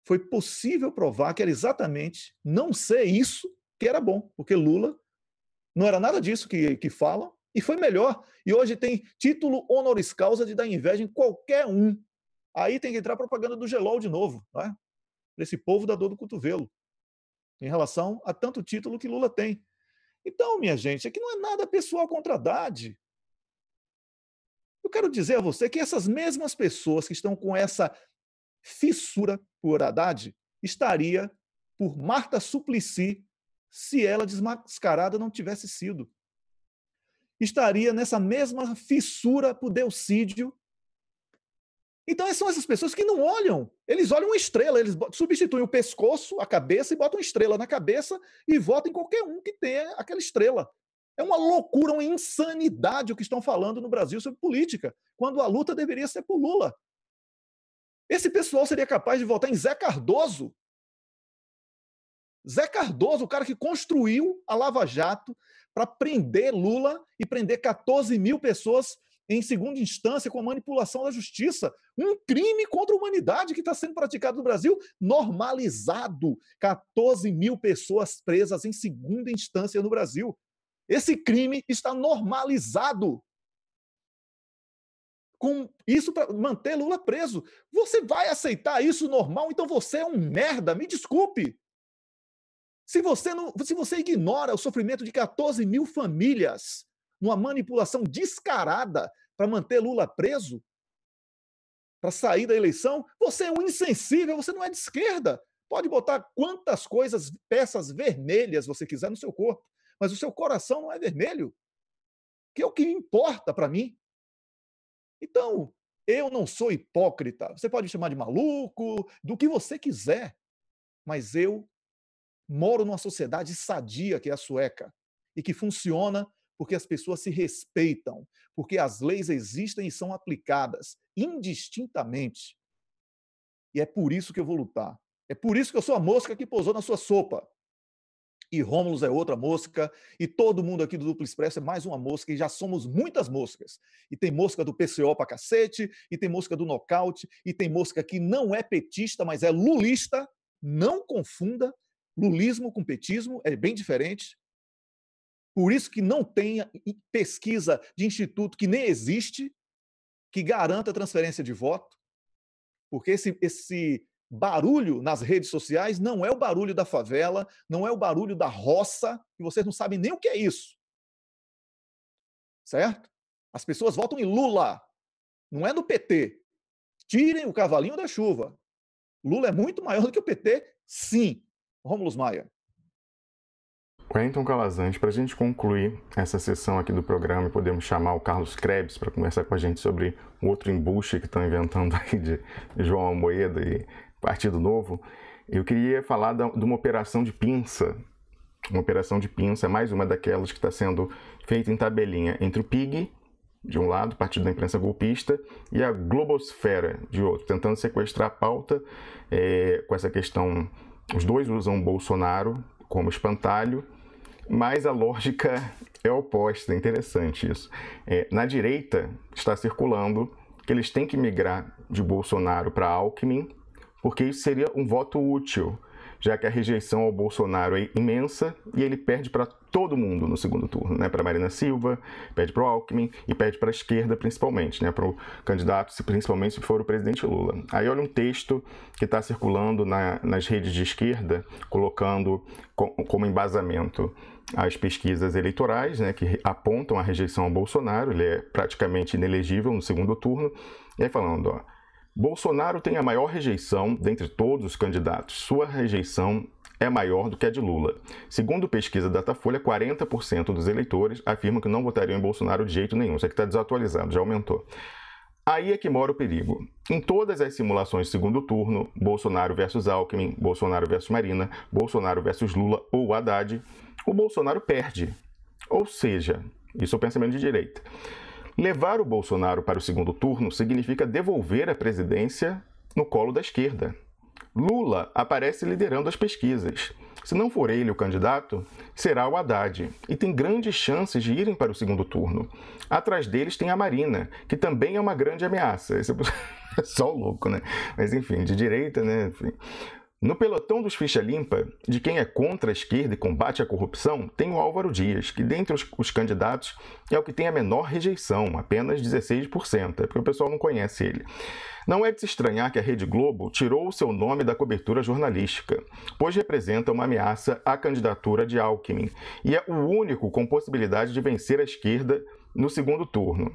[SPEAKER 2] foi possível provar que era exatamente não ser isso que era bom, porque Lula não era nada disso que falam, e foi melhor. E hoje tem título honoris causa de dar inveja em qualquer um. Aí tem que entrar propaganda do Gelol de novo, não é? Para esse povo da dor do cotovelo, em relação a tanto título que Lula tem. Então, minha gente, aqui não é nada pessoal contra Haddad. Eu quero dizer a você que essas mesmas pessoas que estão com essa fissura por Haddad estaria por Marta Suplicy se ela desmascarada não tivesse sido. Estaria nessa mesma fissura por Delcídio. Então, são essas pessoas que não olham. Eles olham uma estrela, eles substituem o pescoço, a cabeça, e botam uma estrela na cabeça e votam em qualquer um que tenha aquela estrela. É uma loucura, uma insanidade o que estão falando no Brasil sobre política, quando a luta deveria ser por Lula. Esse pessoal seria capaz de votar em Zé Cardoso. Zé Cardoso, o cara que construiu a Lava Jato para prender Lula e prender 14 mil pessoas em segunda instância com a manipulação da justiça. Um crime contra a humanidade que está sendo praticado no Brasil, normalizado. 14 mil pessoas presas em segunda instância no Brasil. Esse crime está normalizado. Com isso para manter Lula preso. Você vai aceitar isso normal? Então você é um merda, me desculpe. Se você ignora o sofrimento de 14 mil famílias numa manipulação descarada para manter Lula preso, para sair da eleição, você é um insensível, você não é de esquerda. Pode botar quantas coisas, peças vermelhas você quiser no seu corpo, mas o seu coração não é vermelho, que é o que importa para mim. Então, eu não sou hipócrita. Você pode me chamar de maluco, do que você quiser, mas eu moro numa sociedade sadia, que é a sueca, e que funciona porque as pessoas se respeitam, porque as leis existem e são aplicadas indistintamente. E é por isso que eu vou lutar. É por isso que eu sou a mosca que pousou na sua sopa. E Rômulo é outra mosca, e todo mundo aqui do Duplo Expresso é mais uma mosca, e já somos muitas moscas. E tem mosca do PCO pra cacete, e tem mosca do nocaute, e tem mosca que não é petista, mas é lulista. Não confunda lulismo com petismo, é bem diferente. Por isso que não tem pesquisa de instituto que nem existe, que garanta a transferência de voto, porque esse barulho nas redes sociais não é o barulho da favela, não é o barulho da roça, que vocês não sabem nem o que é isso. Certo? As pessoas votam em Lula, não é no PT. Tirem o cavalinho da chuva. Lula é muito maior do que o PT, sim. Rômulo Maia.
[SPEAKER 3] Wellington Calazans, para a gente concluir essa sessão aqui do programa, podemos chamar o Carlos Krebs para conversar com a gente sobre um outro embuste que estão inventando aí de João Almoedo e Partido Novo. Eu queria falar de uma operação de pinça. Uma operação de pinça, mais uma daquelas que está sendo feita em tabelinha entre o PIG, de um lado, Partido da Imprensa Golpista, e a Globosfera, de outro, tentando sequestrar a pauta com essa questão. Os dois usam Bolsonaro como espantalho, mas a lógica é oposta, é interessante isso. Na direita está circulando que eles têm que migrar de Bolsonaro para Alckmin, porque isso seria um voto útil, já que a rejeição ao Bolsonaro é imensa e ele perde para todo mundo no segundo turno, né? Para Marina Silva, perde para o Alckmin e perde para a esquerda principalmente, né? Para o candidato, principalmente se for o presidente Lula. Aí olha um texto que está circulando nas redes de esquerda, colocando como embasamento as pesquisas eleitorais, né, que apontam a rejeição ao Bolsonaro, ele é praticamente inelegível no segundo turno, e aí falando, ó, Bolsonaro tem a maior rejeição dentre todos os candidatos. Sua rejeição é maior do que a de Lula. Segundo pesquisa Datafolha, 40% dos eleitores afirmam que não votariam em Bolsonaro de jeito nenhum. Isso aqui está desatualizado, já aumentou. Aí é que mora o perigo. Em todas as simulações de segundo turno, Bolsonaro versus Alckmin, Bolsonaro versus Marina, Bolsonaro versus Lula ou Haddad, o Bolsonaro perde. Ou seja, isso é o pensamento de direita. Levar o Bolsonaro para o segundo turno significa devolver a presidência no colo da esquerda. Lula aparece liderando as pesquisas. Se não for ele o candidato, será o Haddad. E tem grandes chances de irem para o segundo turno. Atrás deles tem a Marina, que também é uma grande ameaça. Esse é só o louco, né? Mas enfim, de direita, né? Enfim. No pelotão dos ficha limpa, de quem é contra a esquerda e combate a corrupção, tem o Álvaro Dias, que dentre os candidatos é o que tem a menor rejeição, apenas 16%, é porque o pessoal não conhece ele. Não é de se estranhar que a Rede Globo tirou o seu nome da cobertura jornalística, pois representa uma ameaça à candidatura de Alckmin, e é o único com possibilidade de vencer a esquerda no segundo turno.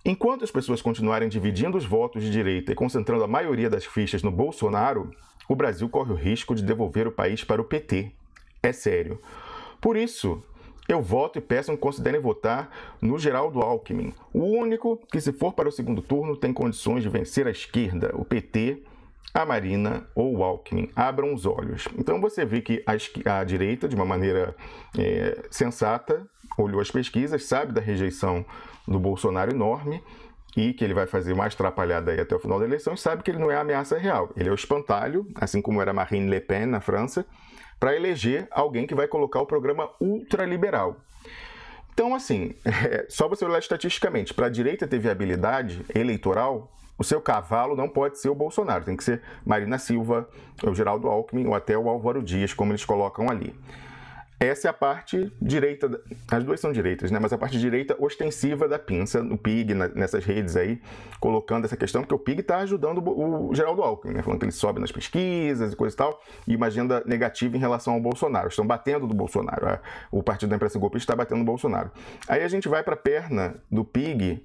[SPEAKER 3] Enquanto as pessoas continuarem dividindo os votos de direita e concentrando a maioria das fichas no Bolsonaro, o Brasil corre o risco de devolver o país para o PT. É sério. Por isso, eu voto e peço que considerem votar no Geraldo Alckmin, o único que, se for para o segundo turno, tem condições de vencer a esquerda, o PT, a Marina ou o Alckmin. Abram os olhos. Então você vê que a direita, de uma maneira sensata, olhou as pesquisas, sabe da rejeição do Bolsonaro enorme, e que ele vai fazer mais atrapalhada aí até o final da eleição, e sabe que ele não é a ameaça real. Ele é o espantalho, assim como era Marine Le Pen na França, para eleger alguém que vai colocar o programa ultraliberal. Então, assim, só você olhar estatisticamente, para a direita ter viabilidade eleitoral, o seu cavalo não pode ser o Bolsonaro, tem que ser Marina Silva, o Geraldo Alckmin ou até o Álvaro Dias, como eles colocam ali. Essa é a parte direita, as duas são direitas, né? Mas a parte direita ostensiva da pinça, no PIG, nessas redes aí, colocando essa questão, porque o PIG está ajudando o Geraldo Alckmin, né? Falando que ele sobe nas pesquisas e coisa e tal, e uma agenda negativa em relação ao Bolsonaro. Estão batendo do Bolsonaro. O Partido da Imprensa Golpista está batendo no Bolsonaro. Aí a gente vai para a perna do PIG,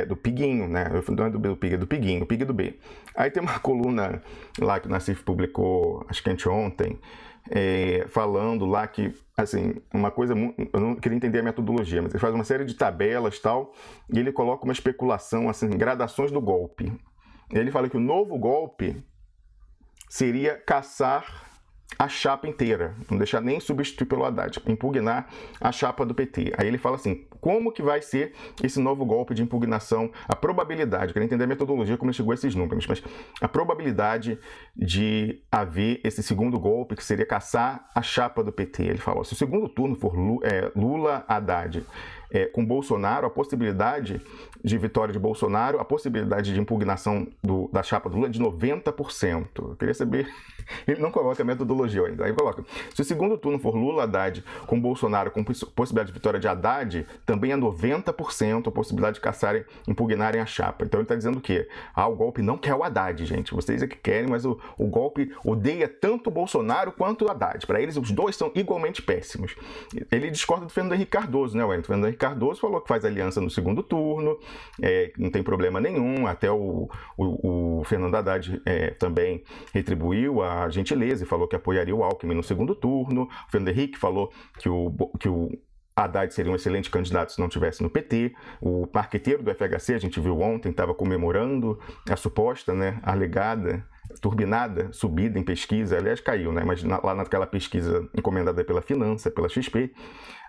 [SPEAKER 3] do Piguinho, né? Não é do PIG, é do Piguinho, o PIG do B. Aí tem uma coluna lá que o Nassif publicou, acho que anteontem, falando lá que, assim, uma coisa, eu não queria entender a metodologia, mas ele faz uma série de tabelas e tal, e ele coloca uma especulação, assim, gradações do golpe. Ele fala que o novo golpe seria caçar a chapa inteira, não deixar nem substituir pelo Haddad, impugnar a chapa do PT. Aí ele fala assim, como que vai ser esse novo golpe de impugnação, a probabilidade, quero entender a metodologia, como ele chegou a esses números, mas a probabilidade de haver esse segundo golpe, que seria caçar a chapa do PT. Ele fala, se o segundo turno for Lula-Haddad com Bolsonaro, a possibilidade de vitória de Bolsonaro, a possibilidade de impugnação da chapa do Lula é de 90%. Eu queria saber, ele não coloca a metodologia ainda, aí coloca, se o segundo turno for Lula-Haddad com Bolsonaro, com possibilidade de vitória de Haddad, também é 90% a possibilidade de caçarem, impugnarem a chapa. Então ele está dizendo o quê? O golpe não quer o Haddad, gente, vocês é que querem, mas o golpe odeia tanto o Bolsonaro quanto o Haddad. Para eles, os dois são igualmente péssimos. Ele discorda do Fernando Henrique Cardoso, né, o Fernando Henrique Henrique Cardoso falou que faz aliança no segundo turno, não tem problema nenhum, até o Fernando Haddad também retribuiu a gentileza e falou que apoiaria o Alckmin no segundo turno, o Fernando Henrique falou que o Haddad seria um excelente candidato se não tivesse no PT. O marqueteiro do FHC, a gente viu ontem, estava comemorando a suposta, né, alegada, turbinada subida em pesquisa. Aliás, caiu, né, mas lá naquela pesquisa encomendada pela Finança, pela XP.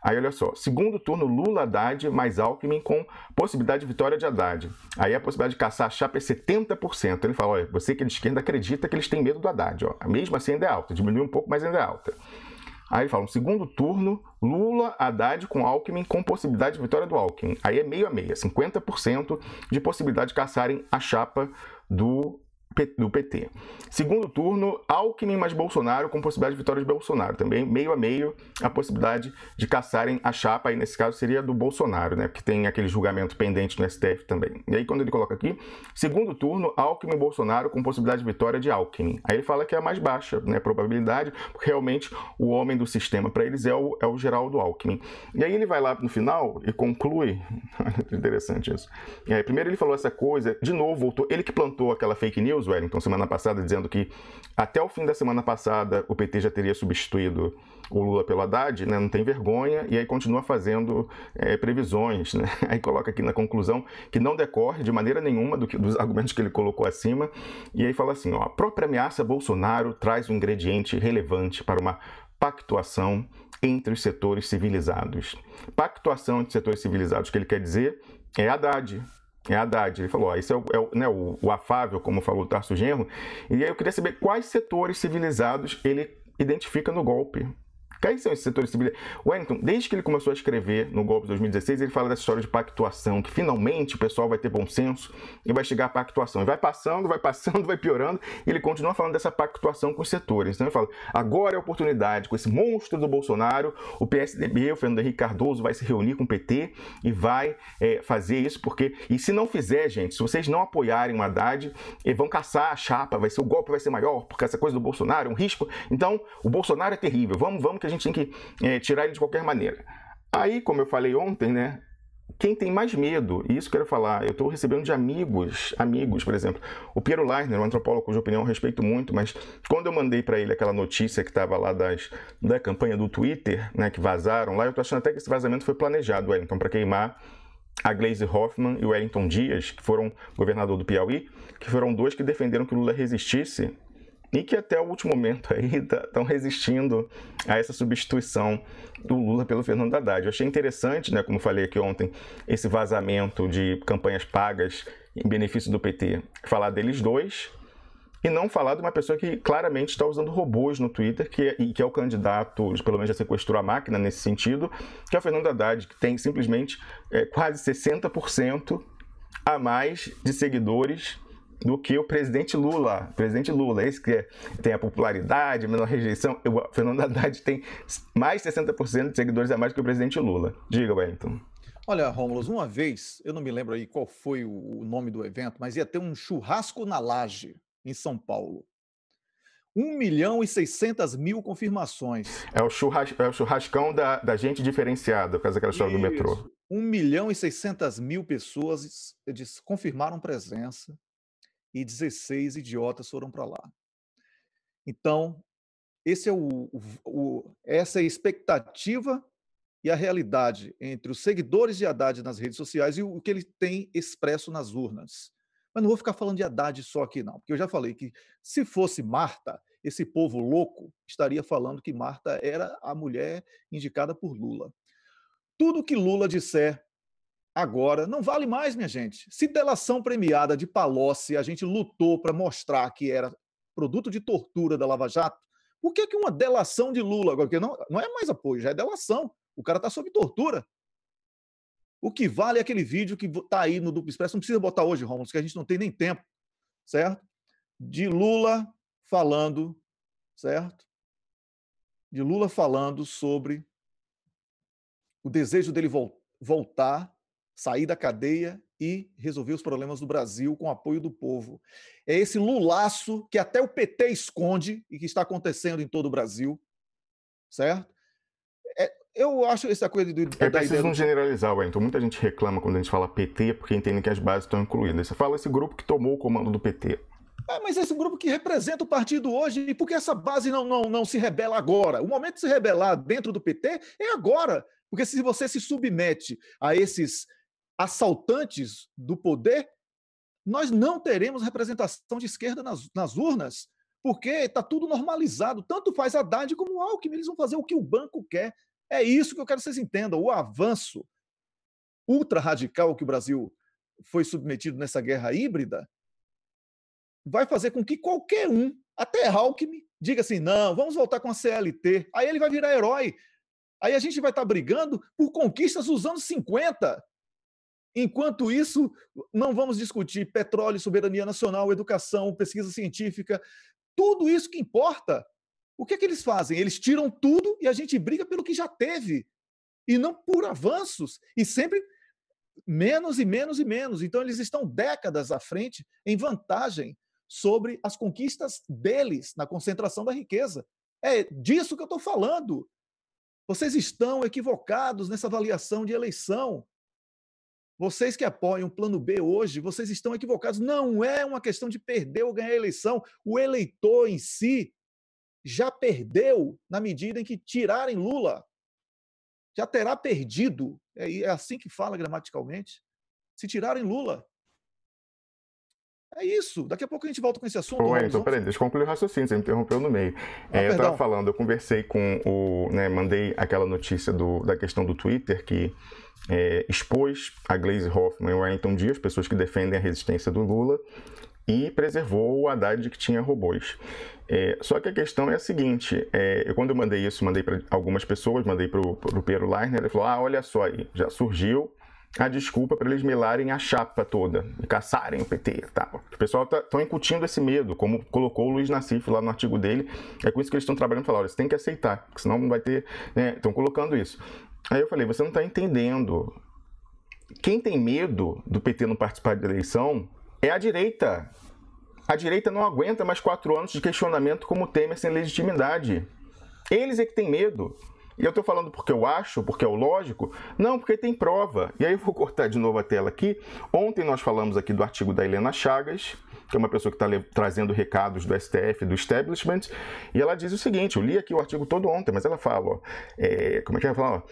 [SPEAKER 3] Aí, olha só, segundo turno, Lula, Haddad, mais Alckmin, com possibilidade de vitória de Haddad. Aí a possibilidade de caçar a chapa é 70%. Ele fala, olha, você que é de esquerda acredita que eles têm medo do Haddad. Ó. Mesmo assim ainda é alta, diminuiu um pouco, mas ainda é alta. Aí ele fala, no segundo turno, Lula, Haddad com Alckmin, com possibilidade de vitória do Alckmin. Aí é meio a meio, 50% de possibilidade de caçarem a chapa do PT. Segundo turno, Alckmin mais Bolsonaro, com possibilidade de vitória de Bolsonaro. Também meio a meio a possibilidade de caçarem a chapa, aí nesse caso seria do Bolsonaro, né? Porque tem aquele julgamento pendente no STF também. E aí quando ele coloca aqui, segundo turno, Alckmin e Bolsonaro com possibilidade de vitória de Alckmin. Aí ele fala que é a mais baixa, né? Probabilidade, porque realmente o homem do sistema para eles é o Geraldo Alckmin. E aí ele vai lá no final e conclui, interessante isso. Primeiro ele falou essa coisa, de novo voltou, ele que plantou aquela fake news, Wellington, semana passada, dizendo que até o fim da semana passada o PT já teria substituído o Lula pelo Haddad, né? Não tem vergonha, e aí continua fazendo previsões, né? Aí coloca aqui na conclusão que não decorre de maneira nenhuma dos argumentos que ele colocou acima, e aí fala assim, ó, a própria ameaça Bolsonaro traz um ingrediente relevante para uma pactuação entre os setores civilizados. Pactuação entre setores civilizados, o que ele quer dizer é Haddad. É Haddad. Ele falou, esse é o afável, como falou o Tarso Genro. E aí eu queria saber quais setores civilizados ele identifica no golpe. Quais são esses setores civilizados? Wellington, desde que ele começou a escrever no golpe de 2016, ele fala dessa história de pactuação, que finalmente o pessoal vai ter bom senso e vai chegar à pactuação. E vai passando, vai piorando, e ele continua falando dessa pactuação com os setores. Então ele fala, agora é a oportunidade, com esse monstro do Bolsonaro, o PSDB, o Fernando Henrique Cardoso, vai se reunir com o PT e vai fazer isso, porque... E se não fizer, gente, se vocês não apoiarem o Haddad, vão caçar a chapa, o golpe vai ser maior, porque essa coisa do Bolsonaro é um risco. Então, o Bolsonaro é terrível, vamos que a gente tem que tirar ele de qualquer maneira. Aí, como eu falei ontem, né, quem tem mais medo, e isso eu quero falar, eu estou recebendo de amigos, por exemplo, o Piero Leisner, um antropólogo cuja opinião eu respeito muito, mas quando eu mandei para ele aquela notícia que estava lá da campanha do Twitter, né, que vazaram lá, eu estou achando até que esse vazamento foi planejado, Wellington, para queimar a Gleisi Hoffmann e o Wellington Dias, que foram governador do Piauí, que foram dois que defenderam que o Lula resistisse e que até o último momento aí estão resistindo a essa substituição do Lula pelo Fernando Haddad. Eu achei interessante, né, como falei aqui ontem, esse vazamento de campanhas pagas em benefício do PT, falar deles dois e não falar de uma pessoa que claramente está usando robôs no Twitter, que é o candidato, pelo menos já sequestrou a máquina nesse sentido, que é o Fernando Haddad, que tem simplesmente quase 60% a mais de seguidores do que o presidente Lula. Esse que tem a popularidade, a menor rejeição. O Fernando Haddad tem mais de 60% de seguidores a mais que o presidente Lula. Diga, Wellington.
[SPEAKER 2] Olha, Rômulo, uma vez, eu não me lembro aí qual foi o nome do evento, mas ia ter um churrasco na Laje, em São Paulo. 1.600.000 confirmações.
[SPEAKER 3] É o churrascão da gente diferenciada, por causa daquela história do metrô.
[SPEAKER 2] 1.600.000 pessoas confirmaram presença e 16 idiotas foram para lá. Então, essa é a expectativa e a realidade entre os seguidores de Haddad nas redes sociais e o que ele tem expresso nas urnas. Mas não vou ficar falando de Haddad só aqui, não, porque eu já falei que se fosse Marta, esse povo louco estaria falando que Marta era a mulher indicada por Lula. Tudo que Lula disser agora não vale mais, minha gente. Se delação premiada de Palocci a gente lutou para mostrar que era produto de tortura da Lava Jato, por que uma delação de Lula agora? Porque não é mais apoio, já é delação. O cara está sob tortura. O que vale é aquele vídeo que está aí no Duplo Expresso, não precisa botar hoje, Romulo, porque a gente não tem nem tempo, certo? De Lula falando, certo? De Lula falando sobre o desejo dele voltar, sair da cadeia e resolver os problemas do Brasil com o apoio do povo. É esse lulaço que até o PT esconde e que está acontecendo em todo o Brasil, certo? eu acho essa coisa
[SPEAKER 3] É preciso não generalizar, Wellington. Muita gente reclama quando a gente fala PT porque entende que as bases estão incluídas. Você fala esse grupo que tomou o comando do PT.
[SPEAKER 2] Mas esse grupo que representa o partido hoje, e por que essa base não se rebela agora? O momento de se rebelar dentro do PT é agora. Porque se você se submete a esses assaltantes do poder, nós não teremos representação de esquerda nas urnas, porque está tudo normalizado. Tanto faz Haddad como o Alckmin, eles vão fazer o que o banco quer. É isso que eu quero que vocês entendam. O avanço ultra-radical que o Brasil foi submetido nessa guerra híbrida vai fazer com que qualquer um, até Alckmin, diga assim, não, vamos voltar com a CLT. Aí ele vai virar herói. Aí a gente vai estar brigando por conquistas dos anos 50. Enquanto isso, não vamos discutir petróleo, soberania nacional, educação, pesquisa científica, tudo isso que importa. O que é que eles fazem? Eles tiram tudo e a gente briga pelo que já teve, e não por avanços, e sempre menos e menos e menos. Então, eles estão décadas à frente em vantagem sobre as conquistas deles na concentração da riqueza. É disso que eu estou falando. Vocês estão equivocados nessa avaliação de eleição. Vocês que apoiam o Plano B hoje, vocês estão equivocados. Não é uma questão de perder ou ganhar a eleição. O eleitor em si já perdeu na medida em que tirarem Lula. Já terá perdido. É assim que fala gramaticalmente. Se tirarem Lula. É isso. Daqui a pouco a gente volta com esse assunto.
[SPEAKER 3] Então, peraí, deixa eu concluir o raciocínio, você me interrompeu no meio. Eu estava falando, eu conversei com o... mandei aquela notícia da questão do Twitter que expôs a Gleisi Hoffmann e o Wellington Dias, pessoas que defendem a resistência do Lula, e preservou o Haddad que tinha robôs. Só que a questão é a seguinte, quando eu mandei isso, mandei para algumas pessoas, mandei para o Piero Leiner, ele falou, olha só aí, já surgiu a desculpa para eles melarem a chapa toda e caçarem o PT e tal. O pessoal estão incutindo esse medo, como colocou o Luiz Nassif lá no artigo dele. É com isso que eles estão trabalhando. Falaram, olha, você tem que aceitar, porque senão não vai ter... Estão colocando isso. Aí eu falei, você não está entendendo. Quem tem medo do PT não participar da eleição é a direita. A direita não aguenta mais 4 anos de questionamento como Temer sem legitimidade. Eles é que têm medo. E eu estou falando porque eu acho, porque é o lógico? Não, porque tem prova. E aí eu vou cortar de novo a tela aqui. Ontem nós falamos aqui do artigo da Helena Chagas, que é uma pessoa que está trazendo recados do STF, do establishment, e ela diz o seguinte, eu li aqui o artigo todo ontem, mas ela fala, como é que ela fala?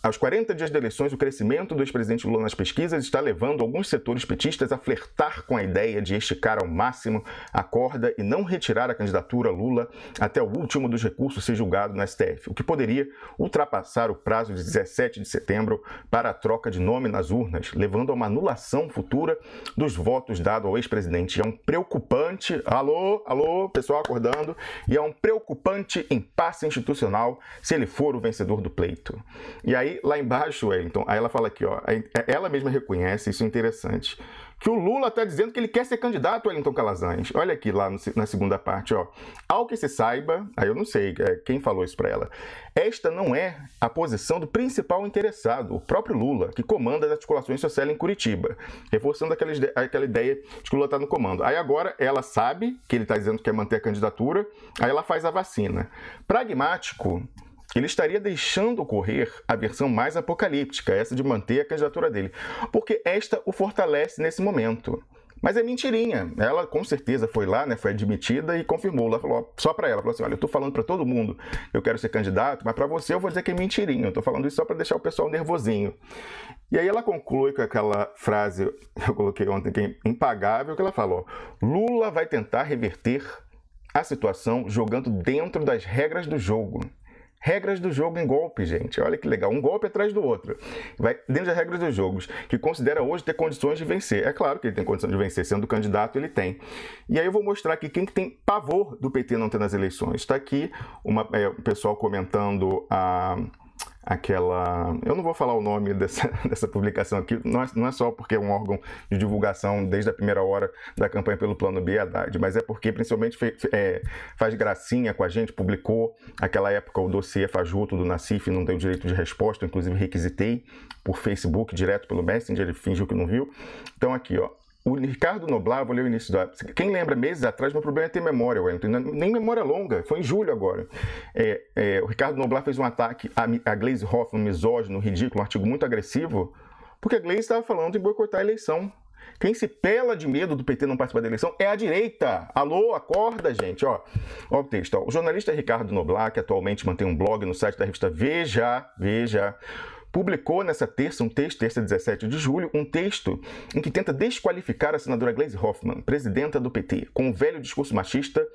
[SPEAKER 3] Aos 40 dias de eleições, o crescimento do ex-presidente Lula nas pesquisas está levando alguns setores petistas a flertar com a ideia de esticar ao máximo a corda e não retirar a candidatura Lula até o último dos recursos ser julgado no STF, o que poderia ultrapassar o prazo de 17 de setembro para a troca de nome nas urnas, levando a uma anulação futura dos votos dados ao ex-presidente. É um preocupante, alô, pessoal acordando, e é um preocupante impasse institucional se ele for o vencedor do pleito. E aí, lá embaixo, Wellington, aí ela fala aqui, ela mesma reconhece, isso é interessante, que o Lula está dizendo que ele quer ser candidato, Wellington Calazans. Olha aqui lá na segunda parte, Ao que se saiba, aí eu não sei quem falou isso para ela, esta não é a posição do principal interessado, o próprio Lula, que comanda as articulações sociais em Curitiba, reforçando aquela ideia de que o Lula está no comando. Aí agora ela sabe que ele está dizendo que quer manter a candidatura, aí ela faz a vacina. Pragmático, ele estaria deixando ocorrer a versão mais apocalíptica, essa de manter a candidatura dele, porque esta o fortalece nesse momento. Mas é mentirinha. Ela com certeza foi lá, foi admitida e confirmou. Ela falou só para ela, falou assim, olha, eu estou falando para todo mundo que eu quero ser candidato, mas para você eu vou dizer que é mentirinha. Eu estou falando isso só para deixar o pessoal nervosinho. E aí ela conclui com aquela frase, eu coloquei ontem, que é impagável, que ela falou, Lula vai tentar reverter a situação jogando dentro das regras do jogo. Regras do jogo em golpe, gente. Olha que legal. Um golpe atrás do outro. Vai dentro das regras dos jogos, que considera hoje ter condições de vencer. É claro que ele tem condições de vencer. Sendo candidato, ele tem. E aí eu vou mostrar aqui quem que tem pavor do PT não ter nas eleições. Está aqui o pessoal comentando aquela... Eu não vou falar o nome dessa publicação aqui, não é só porque é um órgão de divulgação desde a primeira hora da campanha pelo Plano B, Haddad, mas é porque principalmente faz gracinha com a gente, publicou aquela época o dossiê fajuto do Nassif, não deu direito de resposta, inclusive requisitei por Facebook, direto pelo Messenger, ele fingiu que não viu. Então aqui, o Ricardo Noblat, vou ler o início da... Quem lembra, meses atrás, meu problema é ter memória, Wellington. Nem memória longa, foi em julho agora. O Ricardo Noblat fez um ataque a Gleisi Hoffmann, misógino, ridículo, um artigo muito agressivo, porque a Gleisi estava falando em boicotar a eleição. Quem se pela de medo do PT não participar da eleição é a direita. Alô, acorda, gente. Ó o texto. Ó. O jornalista Ricardo Noblat, que atualmente mantém um blog no site da revista Veja, publicou nessa terça, terça 17 de julho, um texto em que tenta desqualificar a senadora Gleisi Hoffmann, presidenta do PT, com um velho discurso machista,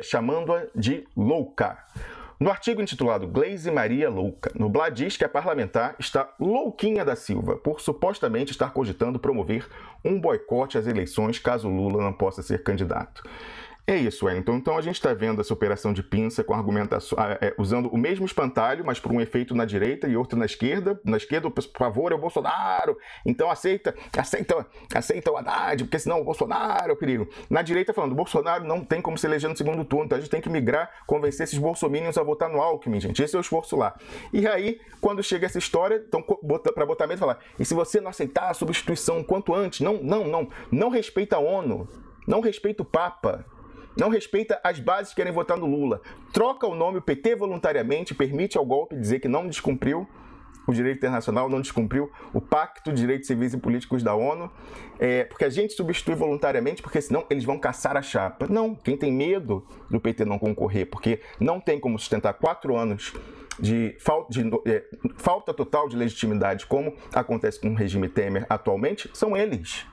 [SPEAKER 3] chamando-a de louca. No artigo intitulado Gleisi Maria Louca, Noblat diz que a parlamentar está louquinha da Silva por supostamente estar cogitando promover um boicote às eleições caso Lula não possa ser candidato. É isso, Wellington. Então a gente está vendo essa operação de pinça com argumentação, usando o mesmo espantalho, mas por um efeito na direita e outro na esquerda. Na esquerda, o favor é o Bolsonaro, então aceita o Haddad, porque senão o Bolsonaro é o perigo. Na direita falando, o Bolsonaro não tem como se eleger no segundo turno, então a gente tem que migrar, convencer esses bolsominions a votar no Alckmin, gente. Esse é o esforço lá. E aí, quando chega essa história, então para botar medo, falar, e se você não aceitar a substituição quanto antes, não respeita a ONU, não respeita o Papa, não respeita as bases que querem votar no Lula. Troca o nome, o PT voluntariamente permite ao golpe dizer que não descumpriu o direito internacional, não descumpriu o Pacto de Direitos Civis e Políticos da ONU, porque a gente substitui voluntariamente, porque senão eles vão caçar a chapa. Não, quem tem medo do PT não concorrer, porque não tem como sustentar 4 anos de falta total de legitimidade, como acontece com o regime Temer atualmente, são eles.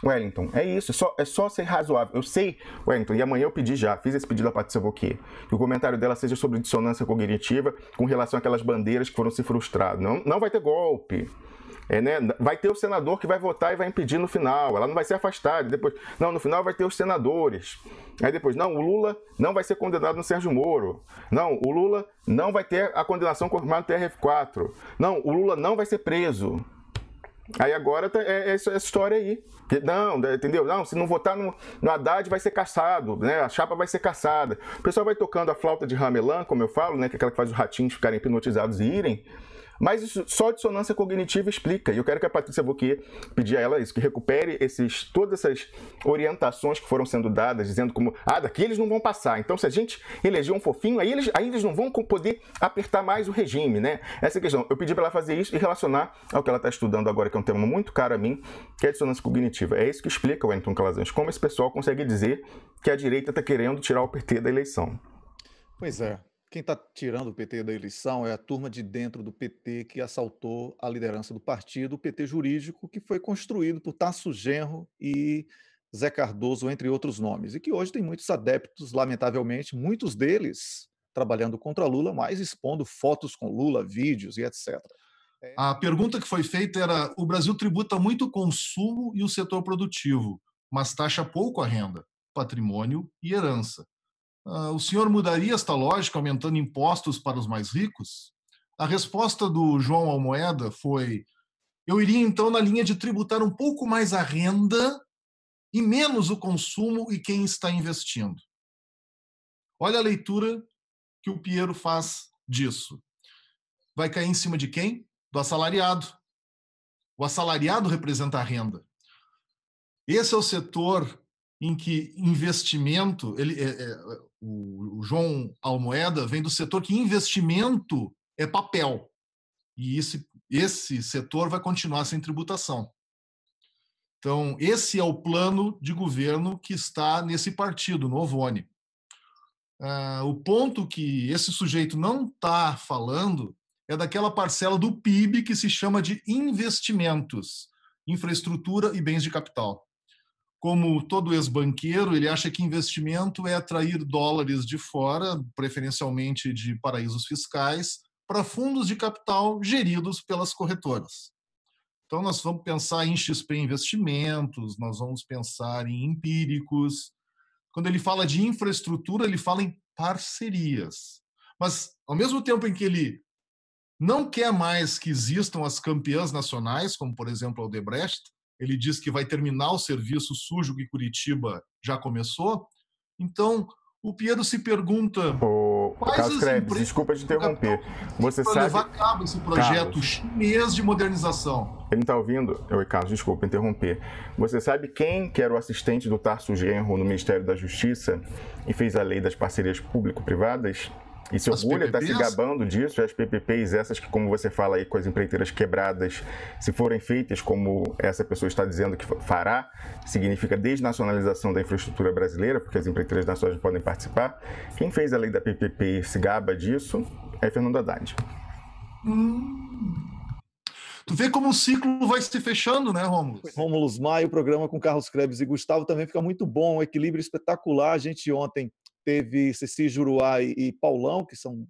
[SPEAKER 3] Wellington, é isso, é só ser razoável. Eu sei, Wellington, e amanhã eu fiz esse pedido à Patrícia Wauquiez, que o comentário dela seja sobre dissonância cognitiva com relação àquelas bandeiras que foram se frustradas. Não vai ter golpe. Né? Vai ter o senador que vai votar e vai impedir no final. Ela não vai ser afastada. Depois, não, no final vai ter os senadores. Aí depois, não, o Lula não vai ser condenado no Sérgio Moro. Não, o Lula não vai ter a confirmada no TRF4. Não, o Lula não vai ser preso. Aí agora é essa história aí. Não, entendeu? Não, se não votar no Haddad vai ser caçado, né? A chapa vai ser caçada. O pessoal vai tocando a flauta de Ramelan, como eu falo, né? Que é aquela que faz os ratinhos ficarem hipnotizados e irem. Mas isso, só a dissonância cognitiva explica. E eu quero que a Patrícia Wauquiez pedir a ela isso, que recupere todas essas orientações que foram sendo dadas, dizendo como, daqui eles não vão passar. Então, se a gente eleger um fofinho, aí eles não vão poder apertar mais o regime, né? Essa é a questão. Eu pedi para ela fazer isso e relacionar ao que ela está estudando agora, que é um tema muito caro a mim, que é a dissonância cognitiva. É isso que explica, Wellington Calazans, como esse pessoal consegue dizer que a direita está querendo tirar o PT da eleição.
[SPEAKER 2] Pois é. Quem está tirando o PT da eleição é a turma de dentro do PT que assaltou a liderança do partido, o PT jurídico, que foi construído por Tasso Genro e Zé Cardoso, entre outros nomes, e que hoje tem muitos adeptos, lamentavelmente, muitos deles trabalhando contra Lula, mas expondo fotos com Lula, vídeos e etc.
[SPEAKER 4] A pergunta que foi feita era: o Brasil tributa muito o consumo e o setor produtivo, mas taxa pouco a renda, patrimônio e herança. O senhor mudaria esta lógica aumentando impostos para os mais ricos? A resposta do João Almoeda foi: eu iria então na linha de tributar um pouco mais a renda e menos o consumo e quem está investindo. Olha a leitura que o Piero faz disso. Vai cair em cima de quem? Do assalariado. O assalariado representa a renda. Esse é o setor em que investimento... O João Almoeda vem do setor que investimento é papel. E esse setor vai continuar sem tributação. Então, esse é o plano de governo que está nesse partido, no Ovone. O ponto que esse sujeito não está falando é daquela parcela do PIB que se chama de investimentos, infraestrutura e bens de capital. Como todo ex-banqueiro, ele acha que investimento é atrair dólares de fora, preferencialmente de paraísos fiscais, para fundos de capital geridos pelas corretoras. Então, nós vamos pensar em XP Investimentos, nós vamos pensar em empíricos. Quando ele fala de infraestrutura, ele fala em parcerias. Mas, ao mesmo tempo em que ele não quer mais que existam as campeãs nacionais, como, por exemplo, a Odebrecht, ele diz que vai terminar o serviço sujo que Curitiba já começou. Então, O Piero se pergunta...
[SPEAKER 3] Carlos Krebs, desculpa te interromper. Você sabe...
[SPEAKER 4] levar a cabo esse projeto chinês de modernização.
[SPEAKER 3] Ele está ouvindo? Oi, Carlos, desculpa interromper. Você sabe quem que era o assistente do Tarso Genro no Ministério da Justiça e fez a lei das parcerias público-privadas? E se orgulha, está se gabando disso, as PPPs, essas que, como você fala aí, com as empreiteiras quebradas, se forem feitas como essa pessoa está dizendo que fará, significa desnacionalização da infraestrutura brasileira, porque as empreiteiras nacionais não podem participar. Quem fez a lei da PPP e se gaba disso é Fernando Haddad.
[SPEAKER 4] Tu vê como o ciclo vai se fechando, né, Rômulo?
[SPEAKER 2] Rômulo Maia, o programa com Carlos Krebs e Gustavo também fica muito bom, um equilíbrio espetacular. A gente ontem teve Ceci Juruá e Paulão, que são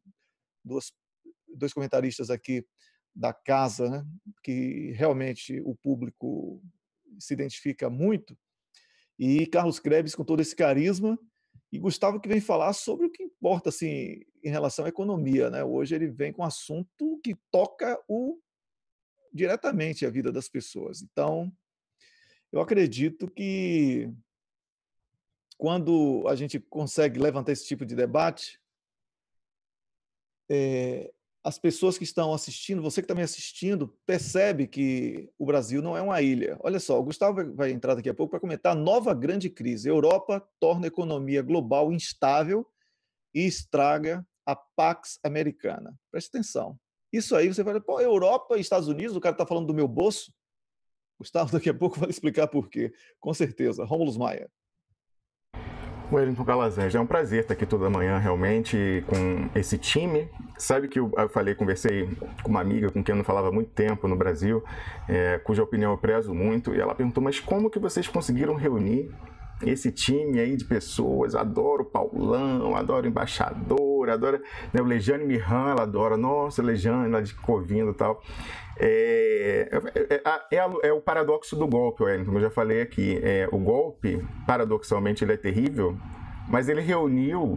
[SPEAKER 2] dois comentaristas aqui da casa, né, que realmente o público se identifica muito, e Carlos Krebs com todo esse carisma, e Gustavo que vem falar sobre o que importa assim, em relação à economia. Né? Hoje ele vem com um assunto que toca diretamente a vida das pessoas. Então, eu acredito que quando a gente consegue levantar esse tipo de debate, as pessoas que estão assistindo, você que está me assistindo, percebe que o Brasil não é uma ilha. Olha só, o Gustavo vai entrar daqui a pouco para comentar a nova grande crise. A Europa torna a economia global instável e estraga a Pax Americana. Preste atenção. Isso aí, você fala, pô, Europa e Estados Unidos, o cara está falando do meu bolso? Gustavo daqui a pouco vai explicar por quê. Com certeza. Rômulo Maia.
[SPEAKER 3] Wellington Calazans, é um prazer estar aqui toda manhã, realmente, com esse time. Sabe que eu conversei com uma amiga com quem eu não falava há muito tempo no Brasil, cuja opinião eu prezo muito, e ela perguntou, mas como que vocês conseguiram reunir esse time aí de pessoas? Adoro o Paulão, adoro o Embaixador, adoro, né, o Lejane Miran, ela adora, nossa, Lejane, lá de Covindo e tal. É o paradoxo do golpe, Wellington, como eu já falei aqui. O golpe, paradoxalmente, ele é terrível, mas ele reuniu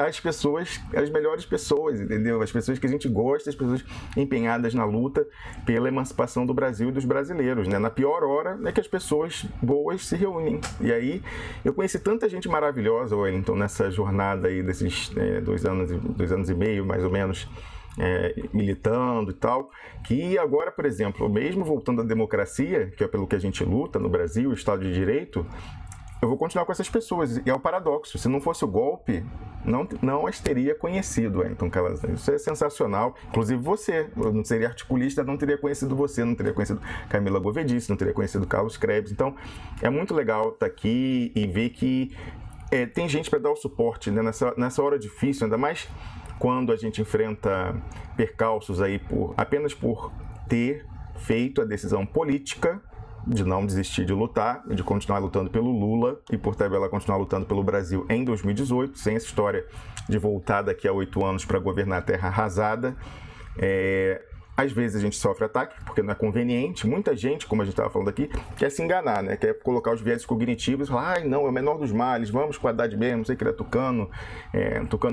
[SPEAKER 3] as pessoas, as melhores pessoas, entendeu? As pessoas que a gente gosta, as pessoas empenhadas na luta pela emancipação do Brasil e dos brasileiros, né? Na pior hora é que as pessoas boas se reúnem. E aí, eu conheci tanta gente maravilhosa, Wellington, nessa jornada aí desses 2 anos e meio, mais ou menos, militando e tal, que agora, por exemplo, mesmo voltando à democracia, que é pelo que a gente luta no Brasil, o Estado de Direito, eu vou continuar com essas pessoas. E é o paradoxo. Se não fosse o golpe, não as teria conhecido, Wellington Calazans. Isso é sensacional. Inclusive você. Eu não seria articulista, não teria conhecido você, não teria conhecido Camila Govedice, não teria conhecido Carlos Krebs. Então, é muito legal estar aqui e ver que tem gente para dar o suporte, né, nessa hora difícil, ainda mais quando a gente enfrenta percalços aí apenas por ter feito a decisão política de não desistir de lutar, de continuar lutando pelo Lula e, por tabela, continuar lutando pelo Brasil em 2018, sem essa história de voltar daqui a 8 anos para governar a terra arrasada. Às vezes a gente sofre ataque, porque não é conveniente. Muita gente, como a gente estava falando aqui, quer se enganar, né? Quer colocar os viés cognitivos e falar, não, é o menor dos males, vamos com a Haddad mesmo, não sei que ele é tucano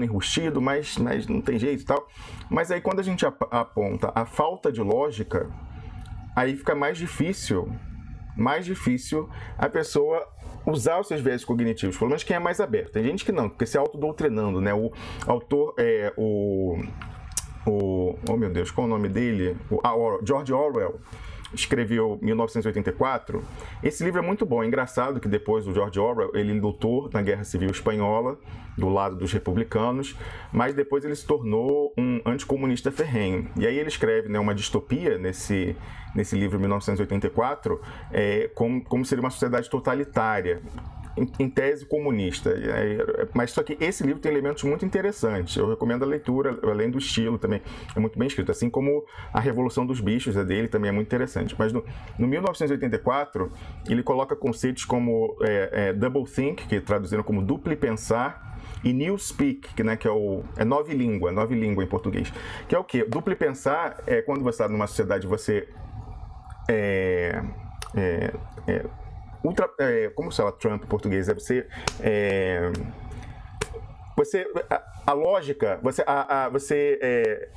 [SPEAKER 3] enrustido, mas não tem jeito e tal. Mas aí quando a gente aponta a falta de lógica, aí fica mais difícil a pessoa usar os seus viés cognitivos, pelo menos quem é mais aberto. Tem gente que não, porque se autodoutrinando, né? O autor oh meu Deus, qual é o nome dele? George Orwell escreveu 1984. Esse livro é muito bom. É engraçado que depois o George Orwell, ele lutou na Guerra Civil Espanhola, do lado dos republicanos, mas depois ele se tornou um anticomunista ferrenho. E aí ele escreve, né, uma distopia nesse livro 1984, como seria uma sociedade totalitária, em tese comunista. Mas só que esse livro tem elementos muito interessantes. Eu recomendo a leitura, além do estilo também. É muito bem escrito. Assim como A Revolução dos Bichos, dele, também é muito interessante. Mas no 1984, ele coloca conceitos como doublethink, que traduziram como duplo pensar, e newspeak, né, que é nova língua em português. Que é o quê? Duplo pensar é quando você está numa sociedade, você como se fala Trump em português? Você a lógica, você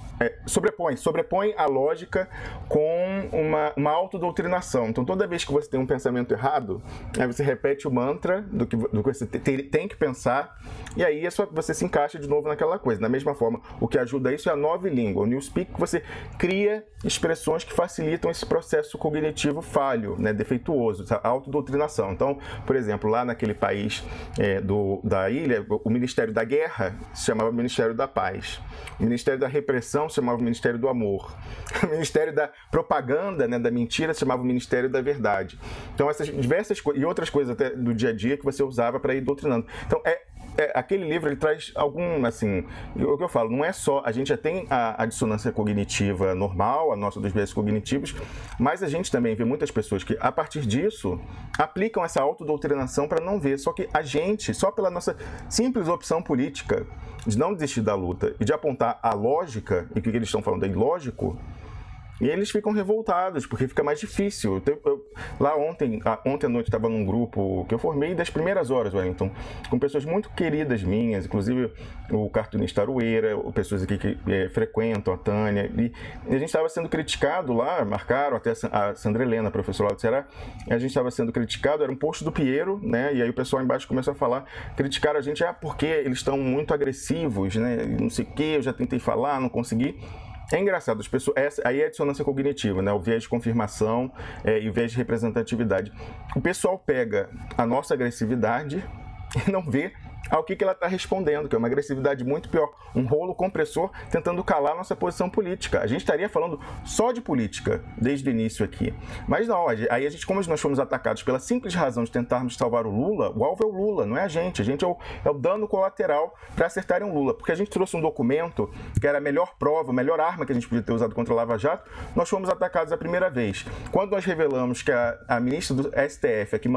[SPEAKER 3] sobrepõe a lógica com uma autodoutrinação. Então, toda vez que você tem um pensamento errado, aí você repete o mantra do que você tem que pensar, e aí você se encaixa de novo naquela coisa. Da mesma forma, o que ajuda isso é a nova língua, o newspeak, que você cria expressões que facilitam esse processo cognitivo falho, né, defeituoso, a autodoutrinação. Então, por exemplo, lá naquele país da ilha, o Ministério da Guerra se chamava Ministério da Paz. O Ministério da Repressão se chamava Ministério do Amor. O Ministério da Propaganda, né, da mentira, se chamava Ministério da Verdade. Então, essas diversas coisas, e outras coisas até do dia a dia que você usava para ir doutrinando. Então, aquele livro, ele traz algum, assim, o que eu falo, não é só, a gente já tem a dissonância cognitiva normal, a nossa dos viés cognitivos, mas a gente também vê muitas pessoas que, a partir disso, aplicam essa autodoutrinação para não ver. Só que a gente, só pela nossa simples opção política de não desistir da luta e de apontar a lógica, e o que eles estão falando é ilógico, e eles ficam revoltados, porque fica mais difícil. Lá ontem à noite, estava num grupo que eu formei das primeiras horas, Wellington, com pessoas muito queridas minhas, inclusive o cartunista Arueira, pessoas aqui que frequentam, a Tânia, e a gente estava sendo criticado lá, marcaram até a Sandra Helena, professora lá do Ceará, e a gente estava sendo criticado, era um post do Piero, né, e aí o pessoal embaixo começou a falar, criticaram a gente, porque eles estão muito agressivos, né, não sei o que, eu já tentei falar, não consegui. É engraçado, as pessoas, aí é a dissonância cognitiva, né? O viés de confirmação e o viés de representatividade. O pessoal pega a nossa agressividade e não vê ao que ela está respondendo, que é uma agressividade muito pior, um rolo compressor tentando calar nossa posição política. A gente estaria falando só de política desde o início aqui. Mas não, aí a gente, como nós fomos atacados pela simples razão de tentarmos salvar o Lula, o alvo é o Lula, não é a gente é o dano colateral para acertarem o Lula, porque a gente trouxe um documento que era a melhor prova, a melhor arma que a gente podia ter usado contra a Lava Jato, nós fomos atacados a primeira vez. Quando nós revelamos que a ministra do STF, que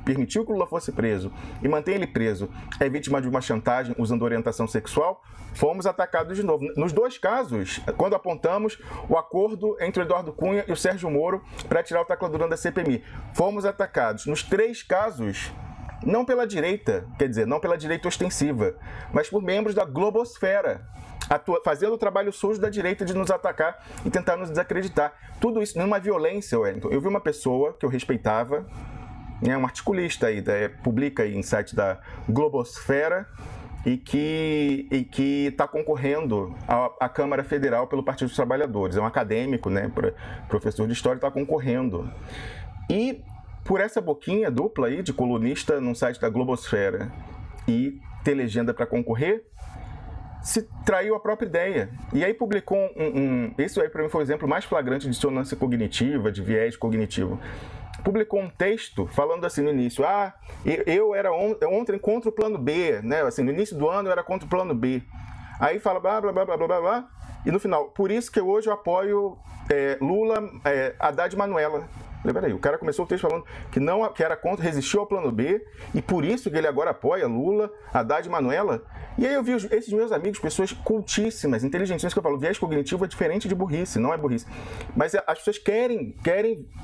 [SPEAKER 3] permitiu que o Lula fosse preso e mantém ele preso, é vítima de uma chantagem usando orientação sexual, fomos atacados de novo. Nos dois casos, quando apontamos o acordo entre o Eduardo Cunha e o Sérgio Moro para tirar o tacladurão da CPMI, fomos atacados. Nos três casos, não pela direita, quer dizer, não pela direita ostensiva, mas por membros da globosfera, fazendo o trabalho sujo da direita de nos atacar e tentar nos desacreditar. Tudo isso numa violência, Wellington. Eu vi uma pessoa que eu respeitava, um articulista aí, publica aí em site da Globosfera e que está concorrendo à Câmara Federal pelo Partido dos Trabalhadores. É um acadêmico, né, professor de história, está concorrendo. E por essa boquinha dupla aí de colunista no site da Globosfera e ter legenda para concorrer, se traiu a própria ideia. E aí publicou isso aí para mim foi o exemplo mais flagrante de dissonância cognitiva, de viés cognitivo. Publicou um texto falando assim no início, eu era ontem contra o plano B, né? Assim, no início do ano eu era contra o plano B. Aí fala blá, blá, blá, blá, blá, blá, e no final, por isso que hoje eu apoio Lula, Haddad e Manuela. Peraí, o cara começou o texto falando que era contra, resistiu ao plano B, e por isso que ele agora apoia Lula, Haddad e Manuela. E aí eu vi esses meus amigos, pessoas cultíssimas, inteligentíssimas, que eu falo, viés cognitivo é diferente de burrice, não é burrice. Mas as pessoas querem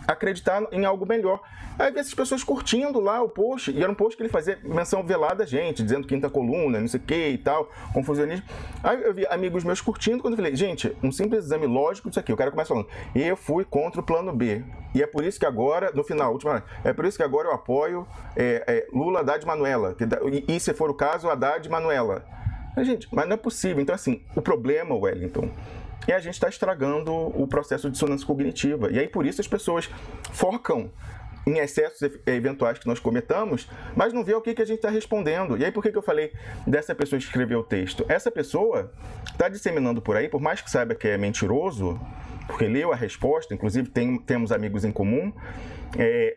[SPEAKER 3] acreditar em algo melhor. Aí eu vi essas pessoas curtindo lá o post, e era um post que ele fazia menção velada a gente, dizendo quinta coluna, não sei o que e tal, confusionismo. Aí eu vi amigos meus curtindo, quando eu falei, gente, um simples exame lógico disso aqui. O cara começa falando, eu fui contra o plano B. E é por isso que agora, no final, é por isso que agora eu apoio Lula, Haddad e Manuela. E se for o caso, Haddad e Manuela. Mas, gente, mas não é possível. Então, assim, o problema, Wellington, é a gente estar estragando o processo de dissonância cognitiva. E aí, por isso, as pessoas focam em excessos eventuais que nós cometamos, mas não vê o que a gente está respondendo. E aí, por que eu falei dessa pessoa que escreveu o texto? Essa pessoa está disseminando por aí, por mais que saiba que é mentiroso, porque leu a resposta, inclusive temos amigos em comum,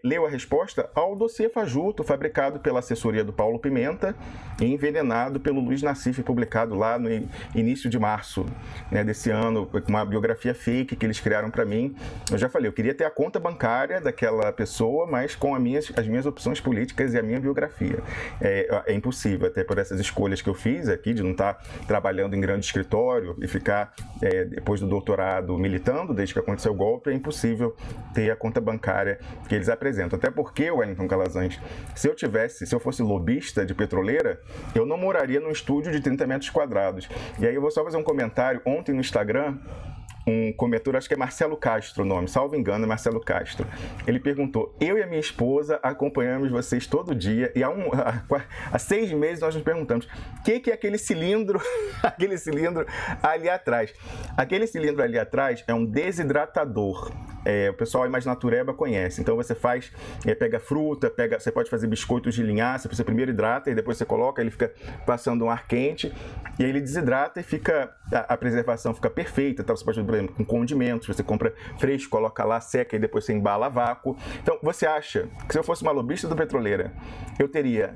[SPEAKER 3] leu a resposta ao dossiê fajuto, fabricado pela assessoria do Paulo Pimenta e envenenado pelo Luiz Nassif, publicado lá no início de março, né, desse ano, com uma biografia fake que eles criaram para mim. Eu já falei, eu queria ter a conta bancária daquela pessoa, mas com as minhas opções políticas e a minha biografia. É impossível, até por essas escolhas que eu fiz aqui, de não estar trabalhando em grande escritório e ficar, depois do doutorado, militando, desde que aconteceu o golpe, é impossível ter a conta bancária que eles apresentam. Até porque, Wellington Calazans, se eu fosse lobista de petroleira, eu não moraria num estúdio de 30 metros quadrados. E aí eu vou só fazer um comentário. Ontem no Instagram, um comentário, acho que é Marcelo Castro o nome, salvo engano, é Marcelo Castro. Ele perguntou: eu e a minha esposa acompanhamos vocês todo dia e há 6 meses nós nos perguntamos o que é aquele cilindro, aquele cilindro ali atrás. Aquele cilindro ali atrás é um desidratador. O pessoal aí mais natureba conhece. Então você faz, pega fruta, você pode fazer biscoitos de linhaça, você primeiro hidrata e depois você coloca, ele fica passando um ar quente e aí ele desidrata e fica, a preservação fica perfeita. Então você pode fazer, por exemplo, com condimentos, você compra fresco, coloca lá, seca e depois você embala a vácuo. Então você acha que se eu fosse uma lobista do Petroleira, eu teria,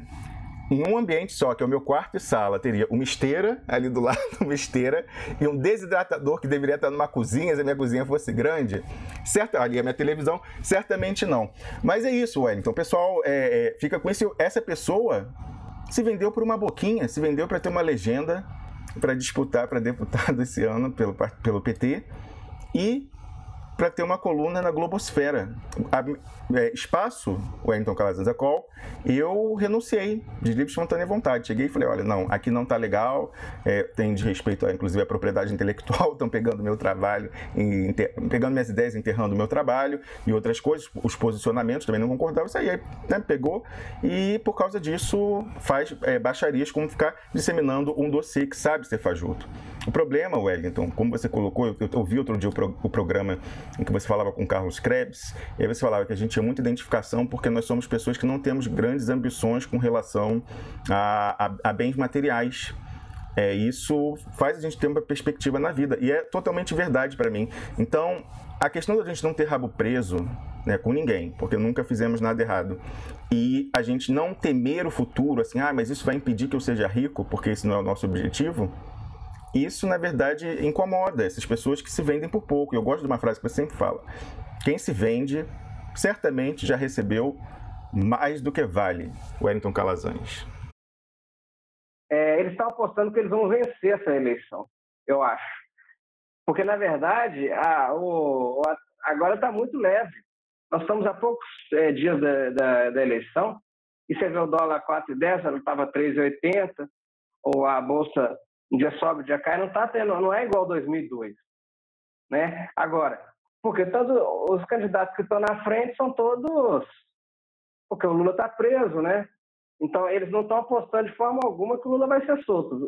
[SPEAKER 3] em um ambiente só, que é o meu quarto e sala, teria uma esteira ali do lado, uma esteira, e um desidratador que deveria estar numa cozinha, se a minha cozinha fosse grande? Ali a minha televisão, certamente não. Mas é isso, Wellington. O pessoal fica com isso. Essa pessoa se vendeu por uma boquinha, se vendeu para ter uma legenda, para disputar para deputado esse ano pelo PT, e para ter uma coluna na Globosfera. Espaço, Wellington Calazans, a qual eu renunciei de livre espontânea vontade. Cheguei e falei: olha, não, aqui não está legal, tem de respeito, inclusive, à propriedade intelectual, estão pegando meu trabalho, pegando minhas ideias, enterrando o meu trabalho e outras coisas, os posicionamentos também não concordavam. Isso aí, né, pegou, e por causa disso faz baixarias como ficar disseminando um dossiê que sabe ser fajuto. O problema, Wellington, como você colocou, eu ouvi outro dia o programa em que você falava com Carlos Krebs, e aí você falava que a gente tinha muita identificação porque nós somos pessoas que não temos grandes ambições com relação a bens materiais. Isso faz a gente ter uma perspectiva na vida, e é totalmente verdade para mim. Então, a questão da gente não ter rabo preso, né, com ninguém, porque nunca fizemos nada errado, e a gente não temer o futuro, assim, mas isso vai impedir que eu seja rico, porque esse não é o nosso objetivo. Isso, na verdade, incomoda essas pessoas que se vendem por pouco. Eu gosto de uma frase que você sempre fala: quem se vende, certamente já recebeu mais do que vale. Wellington Calazans.
[SPEAKER 5] Eles estão apostando que eles vão vencer essa eleição, eu acho. Porque, na verdade, agora está muito leve. Nós estamos a poucos dias da eleição, e você vê o dólar 4,10, ela estava 3,80, ou a Bolsa um dia sobe, um dia cai, não é igual 2002, né? Agora, porque todos os candidatos que estão na frente são todos, porque o Lula está preso, né? Então eles não estão apostando de forma alguma que o Lula vai ser solto,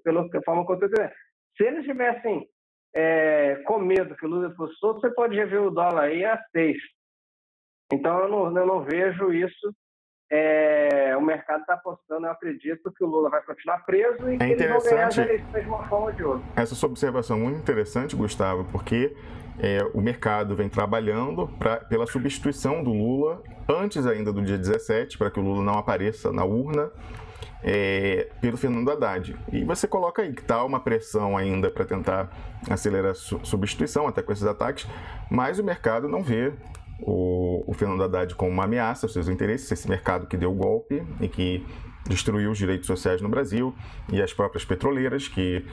[SPEAKER 5] pela forma que eu estou dizendo. Se eles tivessem com medo que o Lula fosse solto, você pode ver o dólar aí a 6. Então eu não vejo isso. O mercado está apostando, eu acredito que o Lula vai continuar preso e que eles vão ganhar as eleições de uma forma ou de outra.
[SPEAKER 3] Essa sua observação é muito interessante, Gustavo, porque o mercado vem trabalhando pela substituição do Lula antes ainda do dia 17, para que o Lula não apareça na urna, pelo Fernando Haddad. E você coloca aí que está uma pressão ainda para tentar acelerar a substituição, até com esses ataques, mas o mercado não vê o Fernando Haddad como uma ameaça aos seus interesses, esse mercado que deu o golpe e que destruiu os direitos sociais no Brasil, e as próprias petroleiras que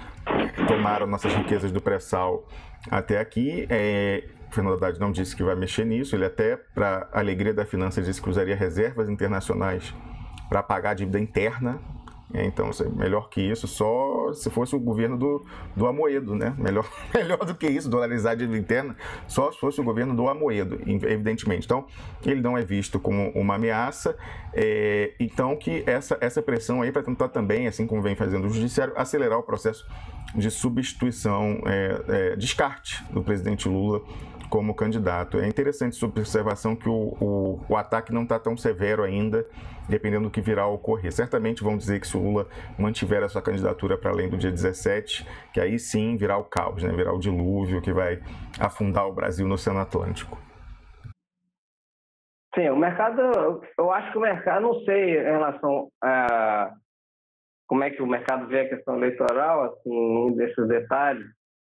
[SPEAKER 3] tomaram nossas riquezas do pré-sal até aqui. O Fernando Haddad não disse que vai mexer nisso, ele até, para a alegria da finança, disse que usaria reservas internacionais para pagar a dívida interna. Então, melhor que isso, só se fosse o governo do Amoedo, né? Melhor do que isso, dolarizar a dívida interna, só se fosse o governo do Amoedo, evidentemente. Então, ele não é visto como uma ameaça. Então, que essa pressão aí para tentar também, assim como vem fazendo o Judiciário, acelerar o processo de substituição, descarte do presidente Lula como candidato. É interessante sua observação que o ataque não está tão severo ainda, dependendo do que virá a ocorrer. Certamente vão dizer que se o Lula mantiver a sua candidatura para além do dia 17, que aí sim virá o caos, né? Virá o dilúvio que vai afundar o Brasil no Oceano Atlântico.
[SPEAKER 5] Sim, o mercado, eu acho que o mercado, não sei em relação a como é que o mercado vê a questão eleitoral, assim, desses detalhes,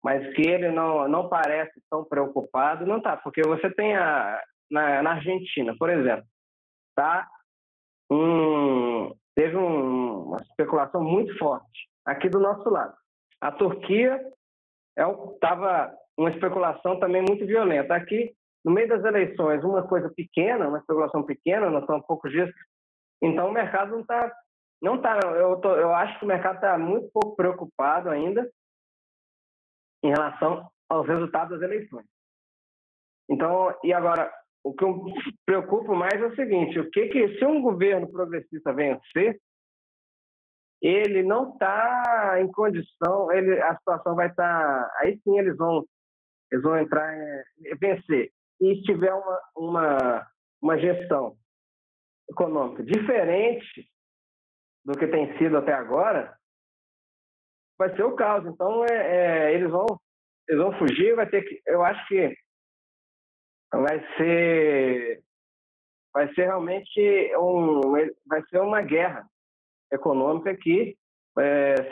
[SPEAKER 5] mas que ele não parece tão preocupado, não está, porque você tem na Argentina, por exemplo, teve uma especulação muito forte aqui do nosso lado. A Turquia estava uma especulação também muito violenta. Aqui no meio das eleições, uma coisa pequena, uma especulação pequena, nós estamos há poucos dias, então o mercado eu acho que o mercado está muito pouco preocupado ainda em relação aos resultados das eleições. Então, e agora, o que eu me preocupo mais é o seguinte, se um governo progressista vencer, ele não está em condição, a situação vai estar, aí sim eles vão entrar vencer. E se tiver uma gestão econômica diferente do que tem sido até agora, vai ser o caos. Então, eles vão fugir, eu acho que vai ser realmente vai ser uma guerra econômica aqui,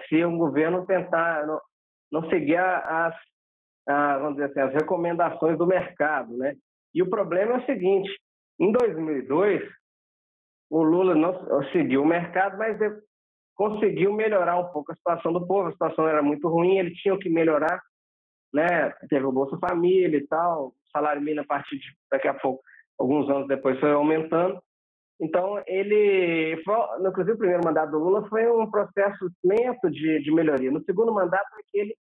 [SPEAKER 5] se um governo tentar não seguir vamos dizer assim, as recomendações do mercado, né? E o problema é o seguinte, em 2002, o Lula não seguiu o mercado, mas conseguiu melhorar um pouco a situação do povo, a situação era muito ruim, ele tinha que melhorar, né? Teve o Bolsa Família e tal, o salário mínimo a partir de daqui a pouco, alguns anos depois foi aumentando. Então, inclusive o primeiro mandato do Lula foi um processo lento de melhoria. No segundo mandato é que ele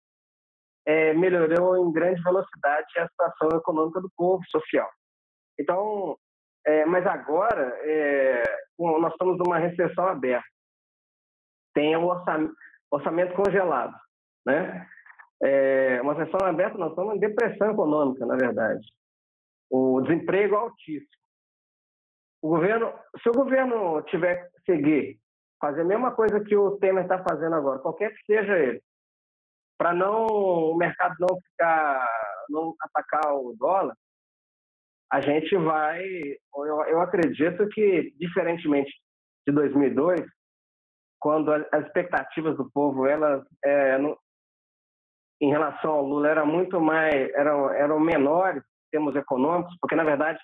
[SPEAKER 5] melhorou em grande velocidade a situação econômica do povo, social. Então, mas agora nós estamos numa recessão aberta. Tem um orçamento congelado, né? Uma recessão aberta, nós estamos em depressão econômica, na verdade. O desemprego é altíssimo. Se o governo tiver que seguir, fazer a mesma coisa que o Temer está fazendo agora, qualquer que seja ele, para o mercado não atacar o dólar, a gente vai, eu acredito que, diferentemente de 2002, quando as expectativas do povo, em relação ao Lula, eram menores em termos econômicos, porque, na verdade,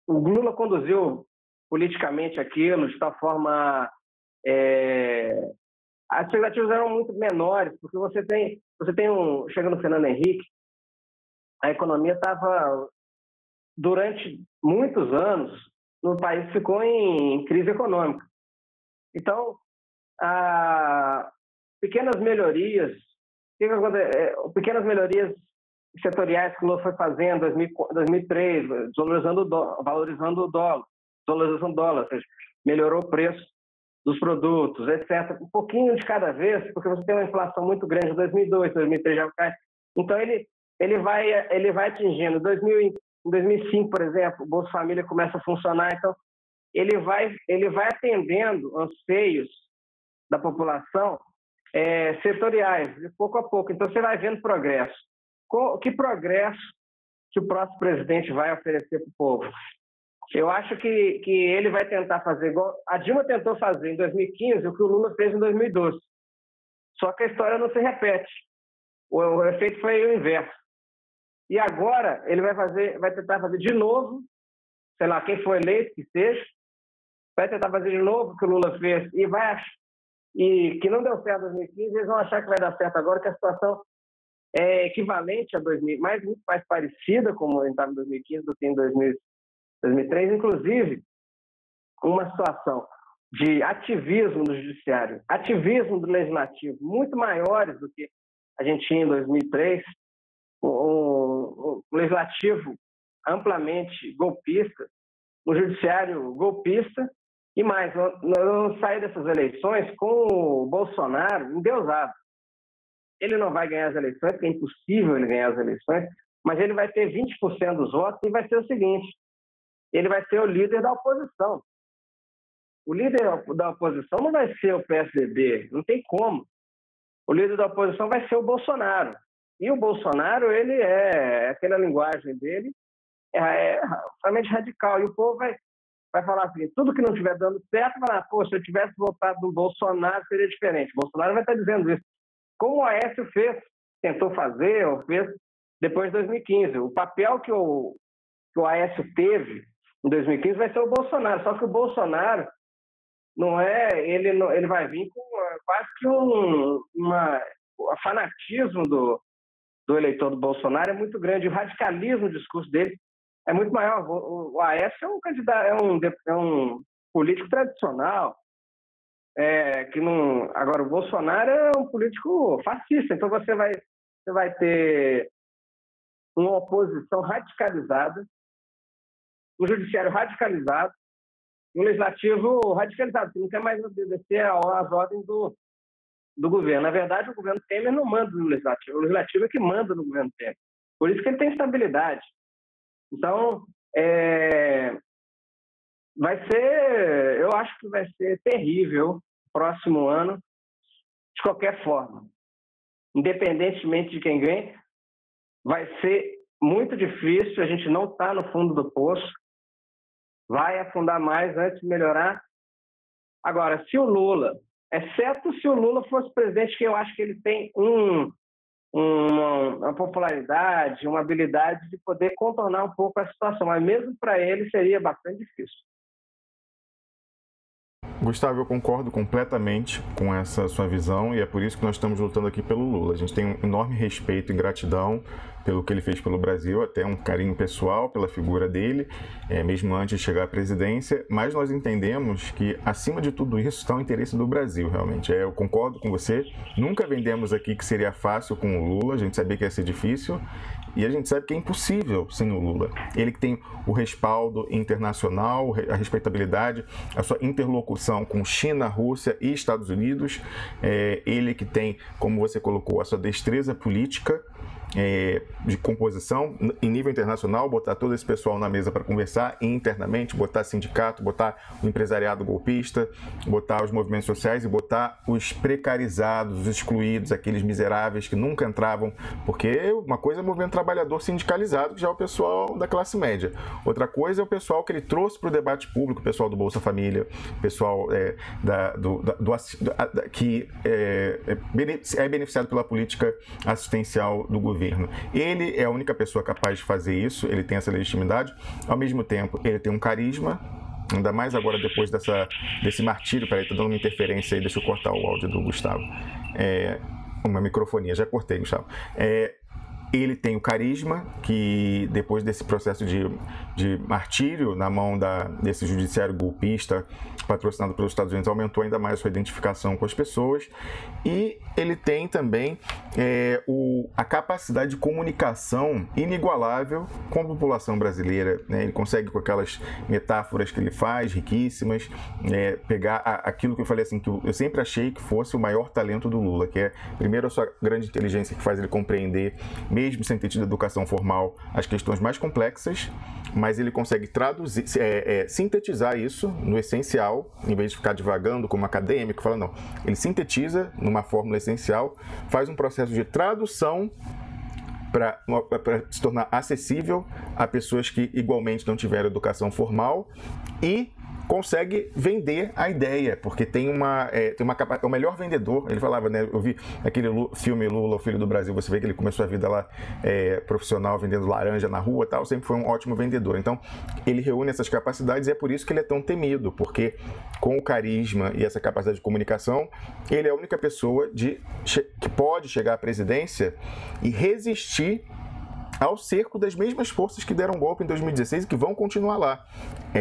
[SPEAKER 5] o Lula conduziu politicamente aquilo de tal forma... as expectativas eram muito menores, porque chega no Fernando Henrique, a economia estava, durante muitos anos, no país ficou em crise econômica. Então, pequenas melhorias setoriais que o Lula foi fazendo em 2003, valorizando o dólar, ou seja, melhorou o preço dos produtos, etc. Um pouquinho de cada vez, porque você tem uma inflação muito grande em 2002, 2003 já cai. Então, ele vai atingindo. Em 2005, por exemplo, o Bolsa Família começa a funcionar, então ele vai atendendo anseios da população setoriais, de pouco a pouco. Então, você vai vendo progresso. Que progresso que o próximo presidente vai oferecer para o povo? Eu acho que ele vai tentar fazer igual a Dilma tentou fazer em 2015, o que o Lula fez em 2012. Só que a história não se repete. O efeito foi o inverso. E agora ele vai tentar fazer de novo, sei lá, quem for eleito que seja, vai tentar fazer de novo o que o Lula fez e que não deu certo em 2015, eles vão achar que vai dar certo agora, que a situação é equivalente a 2000, muito mais parecida como a gente estava em 2015 do que em 2003, inclusive uma situação de ativismo do judiciário, ativismo do legislativo, muito maiores do que a gente tinha em 2003, um legislativo amplamente golpista, um judiciário golpista, e mais, nós vamos sair dessas eleições com o Bolsonaro endeusado. Ele não vai ganhar as eleições, porque é impossível ele ganhar as eleições, mas ele vai ter 20% dos votos e vai ser o seguinte, ele vai ser o líder da oposição. O líder da oposição não vai ser o PSDB, não tem como. O líder da oposição vai ser o Bolsonaro. E o Bolsonaro, ele aquela linguagem dele é realmente radical. E o povo vai falar assim, tudo que não estiver dando certo, vai falar, pô, se eu tivesse votado no Bolsonaro, seria diferente. O Bolsonaro vai estar dizendo isso. Como o Aécio tentou fazer, ou fez depois de 2015. O papel que o Aécio teve em 2015 vai ser o Bolsonaro. Só que o Bolsonaro ele vai vir com quase que um fanatismo do eleitor do Bolsonaro é muito grande. O radicalismo do discurso dele é muito maior. O Aécio é um candidato, é um político tradicional. Que não... Agora, o Bolsonaro é um político fascista. Então, você vai ter uma oposição radicalizada, um judiciário radicalizado, um legislativo radicalizado, que não quer mais obedecer às ordens do governo. Na verdade, o governo Temer não manda no legislativo, o legislativo é que manda no governo Temer. Por isso que ele tem estabilidade. Então, eu acho que vai ser terrível o próximo ano, de qualquer forma. Independentemente de quem ganhe, vai ser muito difícil, a gente não está no fundo do poço, vai afundar mais antes de melhorar. Agora, se o Lula, exceto se o Lula fosse presidente, que eu acho que ele tem uma popularidade, uma habilidade de poder contornar um pouco a situação, mas mesmo para ele seria bastante difícil.
[SPEAKER 3] Gustavo, eu concordo completamente com essa sua visão e é por isso que nós estamos lutando aqui pelo Lula. A gente tem um enorme respeito e gratidão pelo que ele fez pelo Brasil, até um carinho pessoal pela figura dele, mesmo antes de chegar à presidência, mas nós entendemos que, acima de tudo isso, está o interesse do Brasil, realmente. Eu concordo com você, nunca vendemos aqui que seria fácil com o Lula, a gente sabia que ia ser difícil, e a gente sabe que é impossível sem o Lula. Ele que tem o respaldo internacional, a respeitabilidade, a sua interlocução com China, Rússia e Estados Unidos, ele que tem, como você colocou, a sua destreza política, de composição em nível internacional, botar todo esse pessoal na mesa para conversar internamente, botar sindicato, botar o empresariado golpista, botar os movimentos sociais e botar os precarizados, os excluídos, aqueles miseráveis que nunca entravam, porque uma coisa é o movimento trabalhador sindicalizado, que já é o pessoal da classe média. Outra coisa é o pessoal que ele trouxe para o debate público, o pessoal do Bolsa Família, o pessoal que é beneficiado pela política assistencial do governo. Ele é a única pessoa capaz de fazer isso, ele tem essa legitimidade, ao mesmo tempo ele tem um carisma, ainda mais agora depois desse martírio. Peraí, tá dando uma interferência aí, deixa eu cortar o áudio do Gustavo. Uma microfonia, já cortei, Gustavo. Ele tem o carisma, que depois desse processo de martírio na mão desse judiciário golpista patrocinado pelos Estados Unidos, aumentou ainda mais a sua identificação com as pessoas. E ele tem também a capacidade de comunicação inigualável com a população brasileira, né? Ele consegue, com aquelas metáforas que ele faz, riquíssimas, pegar aquilo que eu falei assim, que eu sempre achei que fosse o maior talento do Lula, que é, primeiro, a sua grande inteligência, que faz ele compreender, mesmo sem ter tido educação formal, as questões mais complexas, mas ele consegue traduzir, sintetizar isso no essencial, em vez de ficar divagando como acadêmico, falando, não, ele sintetiza numa fórmula essencial, faz um processo de tradução para se tornar acessível a pessoas que igualmente não tiveram educação formal e consegue vender a ideia, porque tem uma capacidade, é o melhor vendedor. Ele falava, né? Eu vi aquele filme Lula, o Filho do Brasil, você vê que ele começou a vida lá profissional, vendendo laranja na rua e tal, sempre foi um ótimo vendedor. Então, ele reúne essas capacidades e é por isso que ele é tão temido, porque com o carisma e essa capacidade de comunicação, ele é a única pessoa que pode chegar à presidência e resistir ao cerco das mesmas forças que deram golpe em 2016 e que vão continuar lá.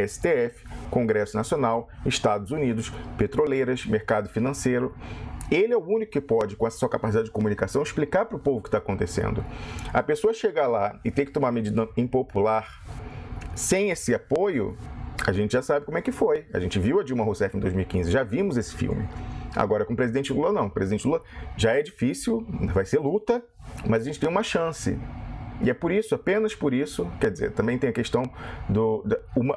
[SPEAKER 3] STF, Congresso Nacional, Estados Unidos, petroleiras, mercado financeiro. Ele é o único que pode, com essa sua capacidade de comunicação, explicar para o povo o que está acontecendo. A pessoa chegar lá e ter que tomar medida impopular sem esse apoio, a gente já sabe como é que foi. A gente viu a Dilma Rousseff em 2015, já vimos esse filme. Agora, com o presidente Lula, não. O presidente Lula já é difícil, vai ser luta, mas a gente tem uma chance. E é por isso, apenas por isso, quer dizer, também tem a questão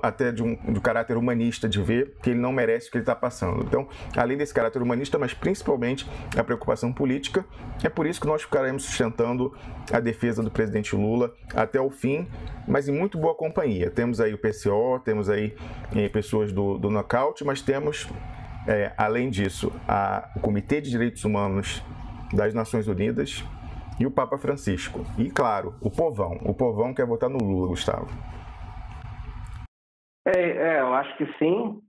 [SPEAKER 3] até do caráter humanista, de ver que ele não merece o que ele está passando. Então, além desse caráter humanista, mas principalmente a preocupação política, é por isso que nós ficaremos sustentando a defesa do presidente Lula até o fim, mas em muito boa companhia. Temos aí o PCO, temos aí pessoas do Nocaute, mas temos, além disso, o Comitê de Direitos Humanos das Nações Unidas, e o Papa Francisco. E, claro, o povão quer votar no Lula, Gustavo.
[SPEAKER 5] Eu acho que sim.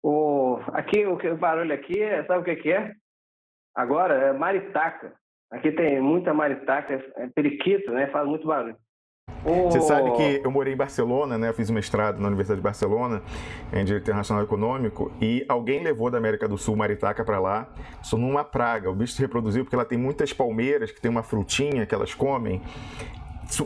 [SPEAKER 5] O barulho aqui, sabe o que é? Agora é maritaca. Aqui tem muita maritaca, periquito, né? Faz muito barulho.
[SPEAKER 3] Você sabe que eu morei em Barcelona, né? Eu fiz um mestrado na Universidade de Barcelona, em Direito Internacional Econômico, e alguém levou da América do Sul maritaca para lá. Isso numa praga. O bicho se reproduziu porque ela tem muitas palmeiras que tem uma frutinha que elas comem.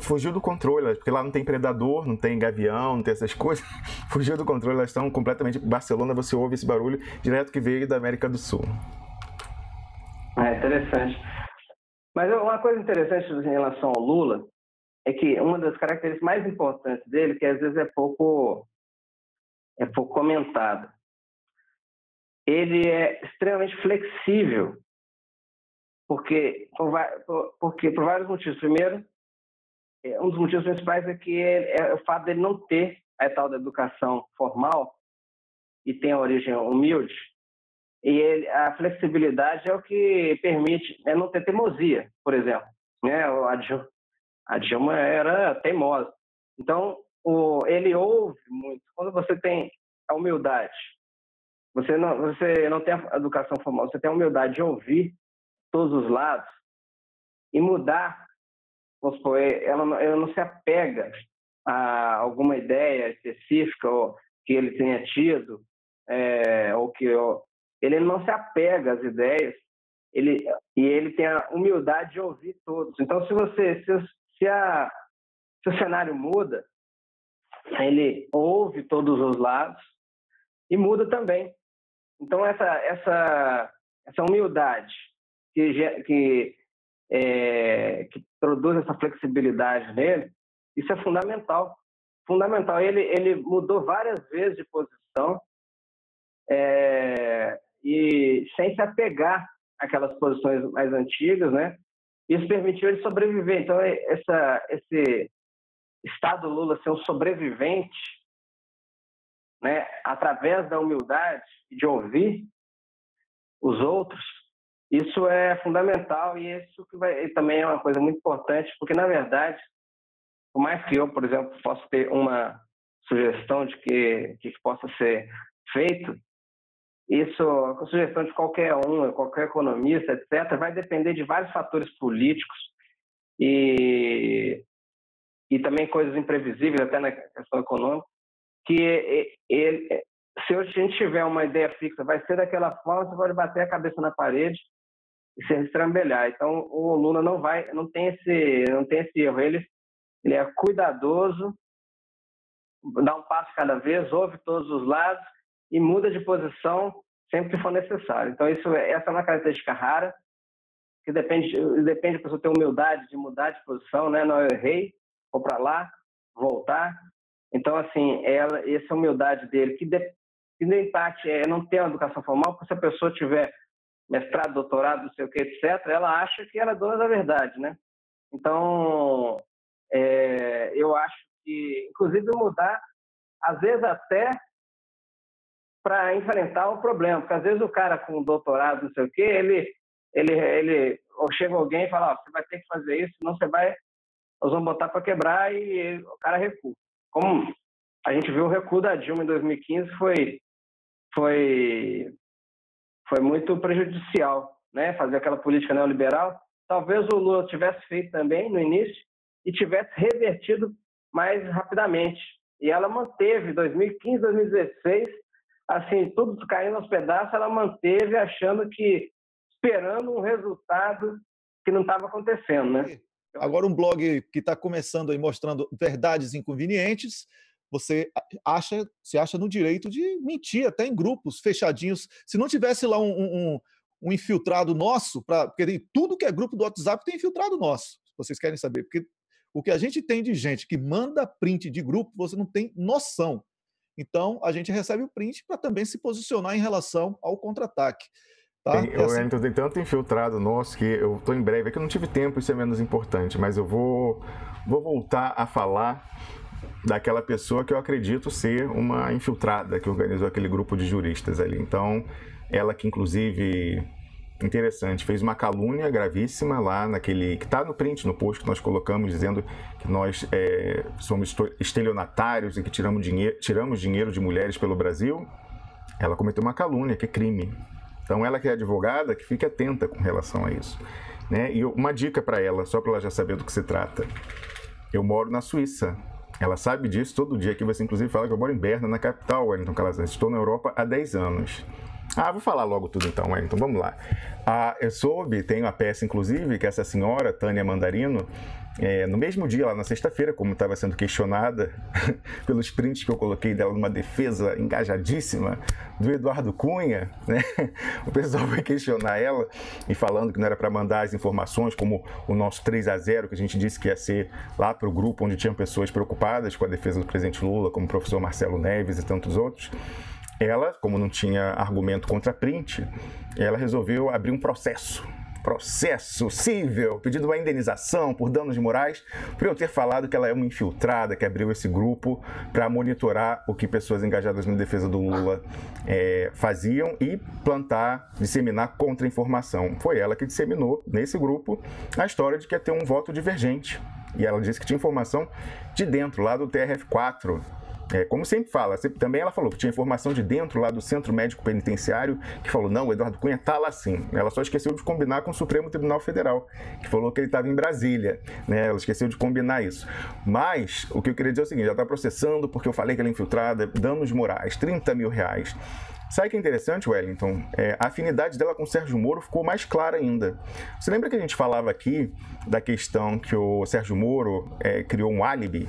[SPEAKER 3] Fugiu do controle, porque lá não tem predador, não tem gavião, não tem essas coisas. Fugiu do controle, elas estão completamente... Barcelona, você ouve esse barulho direto que veio da América do Sul.
[SPEAKER 5] É interessante. Mas uma coisa interessante em relação ao Lula é que uma das características mais importantes dele, que às vezes é pouco comentado, ele é extremamente flexível, porque por vários motivos. Primeiro, um dos motivos principais é que é o fato dele não ter a tal da educação formal e tem a origem humilde, e a flexibilidade é o que permite não ter teimosia, por exemplo, né? A Dilma era teimosa. Então, ele ouve muito. Quando você tem a humildade, você não tem a educação formal, você tem a humildade de ouvir todos os lados e mudar. Vamos supor, ela não se apega a alguma ideia específica ou que ele tenha tido, ele não se apega às ideias, e ele tem a humildade de ouvir todos. Então, se o cenário muda, ele ouve todos os lados e muda também. Então, essa humildade que produz essa flexibilidade nele, isso é fundamental. Fundamental. Ele mudou várias vezes de posição e sem se apegar àquelas posições mais antigas, né? Isso permitiu ele sobreviver. Então, esse Estado Lula ser um sobrevivente, né, através da humildade e de ouvir os outros, isso é fundamental, e isso também é uma coisa muito importante, porque, na verdade, por mais que eu, por exemplo, possa ter uma sugestão de que possa ser feito, isso, a sugestão de qualquer economista, etc., vai depender de vários fatores políticos e também coisas imprevisíveis, até na questão econômica, que se a gente tiver uma ideia fixa, vai ser daquela forma, você pode bater a cabeça na parede e se estrambelhar. Então, o Lula não tem esse erro. Ele é cuidadoso, dá um passo cada vez, ouve todos os lados e muda de posição sempre que for necessário. Então, essa é uma característica rara, que depende da pessoa ter humildade de mudar de posição, né? Não, eu errei, vou para lá, voltar. Então, assim, essa humildade dele, que no empate não ter uma educação formal, porque se a pessoa tiver mestrado, doutorado, não sei o que, etc., ela acha que ela é dona da verdade, né? Então, eu acho que, inclusive, mudar, às vezes até para enfrentar o problema, porque às vezes o cara com doutorado, não sei o que, ou chega alguém e fala, você vai ter que fazer isso, senão nós vamos botar para quebrar, e o cara recua. Como a gente viu o recuo da Dilma em 2015, foi muito prejudicial, né? Fazer aquela política neoliberal. Talvez o Lula tivesse feito também no início e tivesse revertido mais rapidamente. E ela manteve, 2015, 2016, assim, tudo caindo aos pedaços, ela manteve esperando um resultado que não estava acontecendo, né?
[SPEAKER 2] Agora, um blog que está começando aí mostrando verdades inconvenientes, você se acha no direito de mentir até em grupos fechadinhos. Se não tivesse lá um infiltrado nosso, porque tudo que é grupo do WhatsApp tem infiltrado nosso, se vocês querem saber. Porque o que a gente tem de gente que manda print de grupo, você não tem noção. Então, a gente recebe o print para também se posicionar em relação ao contra-ataque. Tá?
[SPEAKER 3] Tem tanto infiltrado nosso que eu estou em breve, é que eu não tive tempo, isso é menos importante, mas eu vou voltar a falar daquela pessoa que eu acredito ser uma infiltrada que organizou aquele grupo de juristas ali. Então, ela que inclusive, interessante, fez uma calúnia gravíssima lá naquele, que está no print, no post que nós colocamos, dizendo que nós somos estelionatários e que tiramos dinheiro de mulheres pelo Brasil. Ela cometeu uma calúnia, que é crime. Então, ela que é advogada, que fique atenta com relação a isso. né? E uma dica para ela, só para ela já saber do que se trata. Eu moro na Suíça. Ela sabe disso todo dia, que você inclusive fala que eu moro em Berna, na capital, Wellington Calazans. Estou na Europa há 10 anos. Vou falar logo tudo então, Wellington, vamos lá. Eu soube, tenho a peça inclusive, que essa senhora, Tânia Mandarino, no mesmo dia, lá na sexta-feira, como estava sendo questionada pelos prints que eu coloquei dela numa defesa engajadíssima do Eduardo Cunha, né? O pessoal vai questionar ela e falando que não era para mandar as informações, como o nosso 3-0, que a gente disse que ia ser lá para o grupo onde tinham pessoas preocupadas com a defesa do presidente Lula, como o professor Marcelo Neves e tantos outros. Ela, como não tinha argumento contra a print, ela resolveu abrir um processo cível, pedindo uma indenização por danos morais, por eu ter falado que ela é uma infiltrada, que abriu esse grupo para monitorar o que pessoas engajadas na defesa do Lula faziam e plantar, disseminar contra-informação. Foi ela que disseminou, nesse grupo, a história de que ia ter um voto divergente. E ela disse que tinha informação de dentro, lá do TRF4, como sempre fala, também ela falou que tinha informação de dentro lá do Centro Médico Penitenciário, que falou, não, o Eduardo Cunha está lá sim. Ela só esqueceu de combinar com o Supremo Tribunal Federal, que falou que ele estava em Brasília, né? Ela esqueceu de combinar isso. Mas o que eu queria dizer é o seguinte, ela está processando porque eu falei que ela é infiltrada, danos morais, R$30 mil. Sabe o que é interessante, Wellington? A afinidade dela com o Sérgio Moro ficou mais clara ainda. Você lembra que a gente falava aqui da questão que o Sérgio Moro criou um álibi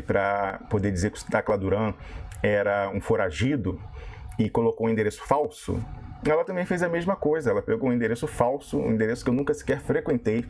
[SPEAKER 3] para poder dizer que o Tacla Duran era um foragido e colocou um endereço falso? Ela também fez a mesma coisa, ela pegou um endereço falso, um endereço que eu nunca sequer frequentei,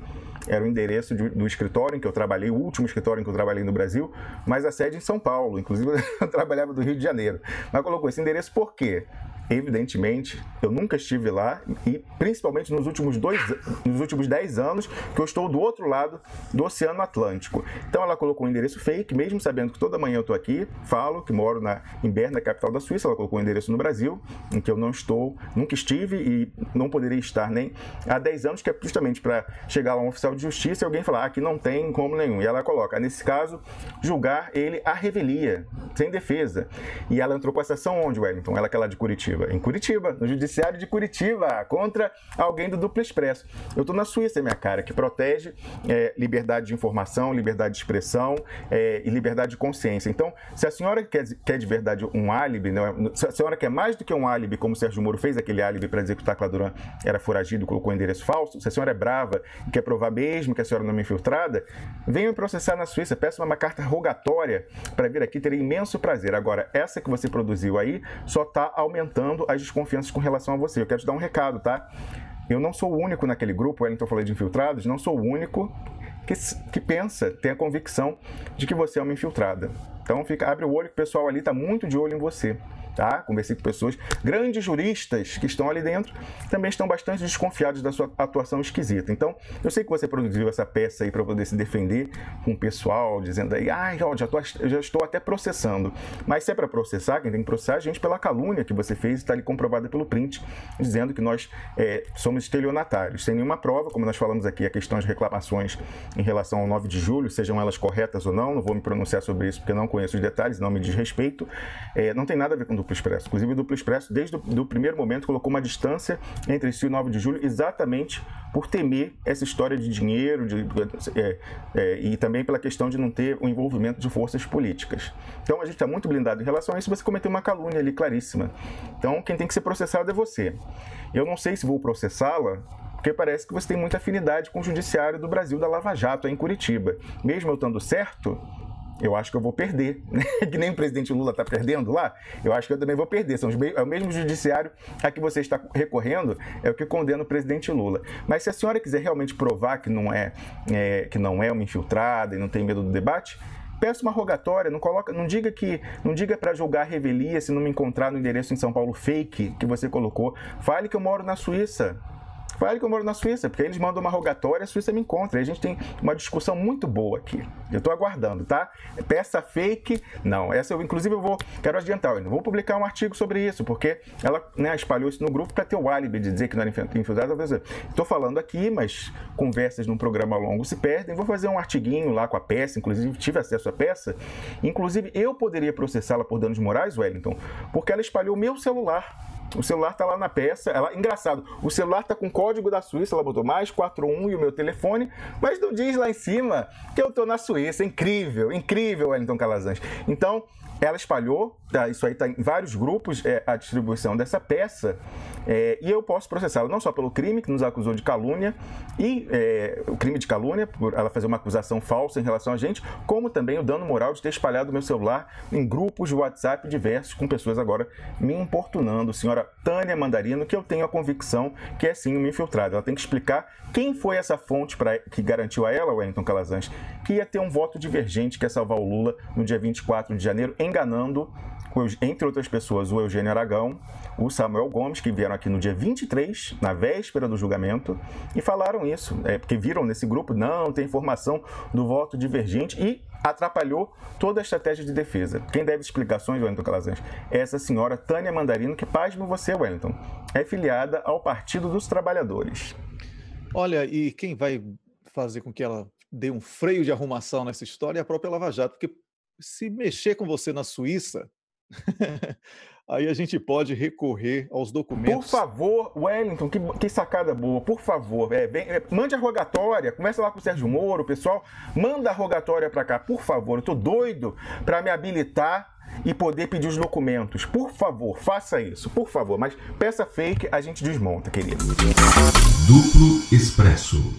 [SPEAKER 3] era o endereço do escritório em que eu trabalhei, o último escritório em que eu trabalhei no Brasil, mas a sede em São Paulo, inclusive eu trabalhava do Rio de Janeiro. Mas colocou esse endereço por quê? Evidentemente, eu nunca estive lá e principalmente nos últimos 10 anos que eu estou do outro lado do Oceano Atlântico. Então ela colocou um endereço fake, mesmo sabendo que toda manhã eu estou aqui, falo que moro em Berna, capital da Suíça. Ela colocou um endereço no Brasil, em que eu não estou, nunca estive e não poderia estar nem há 10 anos, que é justamente para chegar lá um oficial de justiça e alguém falar que não tem como nenhum. E ela coloca, nesse caso, julgar ele à revelia, sem defesa. E ela entrou com essa ação onde, Wellington? Ela que é lá de Curitiba. Em Curitiba, no judiciário de Curitiba, contra alguém do Duplo Expresso. Eu estou na Suíça, minha cara, que protege liberdade de informação, liberdade de expressão e liberdade de consciência. Então, se a senhora quer de verdade um álibi, né, se a senhora quer mais do que um álibi, como o Sérgio Moro fez aquele álibi para dizer que o Tacla Duran era foragido, colocou um endereço falso, se a senhora é brava e quer provar mesmo que a senhora não é uma infiltrada, venha me processar na Suíça, peça uma carta rogatória para vir aqui, terei imenso prazer. Agora, essa que você produziu aí só está aumentando as desconfianças com relação a você. Eu quero te dar um recado, tá? Eu não sou o único naquele grupo, Wellington falou de infiltrados, não sou o único que pensa, tem a convicção de que você é uma infiltrada. Então abre o olho que o pessoal ali está muito de olho em você. Tá? Conversei com pessoas, grandes juristas que estão ali dentro, também estão bastante desconfiados da sua atuação esquisita. Então, eu sei que você produziu essa peça aí para poder se defender com o pessoal, dizendo aí, já estou até processando. Mas se é para processar, quem tem que processar é a gente pela calúnia que você fez e está ali comprovada pelo print, dizendo que nós somos estelionatários, sem nenhuma prova, como nós falamos aqui, a questão de reclamações em relação ao 9 de julho, sejam elas corretas ou não vou me pronunciar sobre isso porque não conheço os detalhes, não me diz respeito, não tem nada a ver com Duplo Expresso. Inclusive, o Duplo Expresso, desde o primeiro momento, colocou uma distância entre si e o 9 de julho, exatamente por temer essa história de dinheiro e também pela questão de não ter o envolvimento de forças políticas. Então, a gente está muito blindado em relação a isso, você cometeu uma calúnia ali claríssima. Então, quem tem que ser processado é você. Eu não sei se vou processá-la, porque parece que você tem muita afinidade com o judiciário do Brasil, da Lava Jato, aí em Curitiba. Mesmo eu estando certo, eu acho que eu vou perder, né? Que nem o presidente Lula está perdendo lá, eu acho que eu também vou perder. É o mesmo judiciário a que você está recorrendo, é o que condena o presidente Lula. Mas se a senhora quiser realmente provar que não é uma infiltrada e não tem medo do debate, peça uma rogatória, não diga para julgar a revelia se não me encontrar no endereço em São Paulo fake que você colocou. Fale que eu moro na Suíça. Fale que eu moro na Suíça, porque eles mandam uma rogatória, a Suíça me encontra. E a gente tem uma discussão muito boa aqui. Eu estou aguardando, tá? Peça fake, não. Essa quero adiantar, eu não vou publicar um artigo sobre isso, porque ela espalhou isso no grupo para ter o álibi de dizer que não era infiltrada. Estou falando aqui, mas conversas num programa longo se perdem. Vou fazer um artiguinho lá com a peça, inclusive tive acesso à peça. Inclusive, eu poderia processá-la por danos morais, Wellington, porque ela espalhou o meu celular. O celular tá lá na peça. Engraçado, o celular tá com o código da Suíça, ela botou mais 41 e o meu telefone, mas não diz lá em cima que eu tô na Suíça. Incrível, incrível, Wellington Calazans. Então, ela espalhou, isso aí está em vários grupos, a distribuição dessa peça, e eu posso processá-la não só pelo crime que nos acusou de calúnia, e o crime de calúnia, por ela fazer uma acusação falsa em relação a gente, como também o dano moral de ter espalhado o meu celular em grupos de WhatsApp diversos, com pessoas agora me importunando. Senhora Tânia Mandarino, que eu tenho a convicção que é sim uma infiltrada. Ela tem que explicar quem foi essa fonte que garantiu a ela, Wellington Calazans, que ia ter um voto divergente que ia salvar o Lula no dia 24 de janeiro, enganando, entre outras pessoas, o Eugênio Aragão, o Samuel Gomes, que vieram aqui no dia 23, na véspera do julgamento, e falaram isso, porque viram nesse grupo, não, tem informação do voto divergente, e atrapalhou toda a estratégia de defesa. Quem deve explicações, Wellington Calazans, é essa senhora Tânia Mandarino, que, pasme você, Wellington, é filiada ao Partido dos Trabalhadores.
[SPEAKER 2] Olha, e quem vai fazer com que ela dê um freio de arrumação nessa história é a própria Lava Jato, porque se mexer com você na Suíça, aí a gente pode recorrer aos documentos.
[SPEAKER 3] Por favor, Wellington, que sacada boa, por favor, mande a rogatória, conversa lá com o Sérgio Moro, pessoal, manda a rogatória para cá, por favor, eu tô doido para me habilitar e poder pedir os documentos. Por favor, faça isso, por favor, mas peça fake, a gente desmonta, querido.
[SPEAKER 6] Duplo Expresso.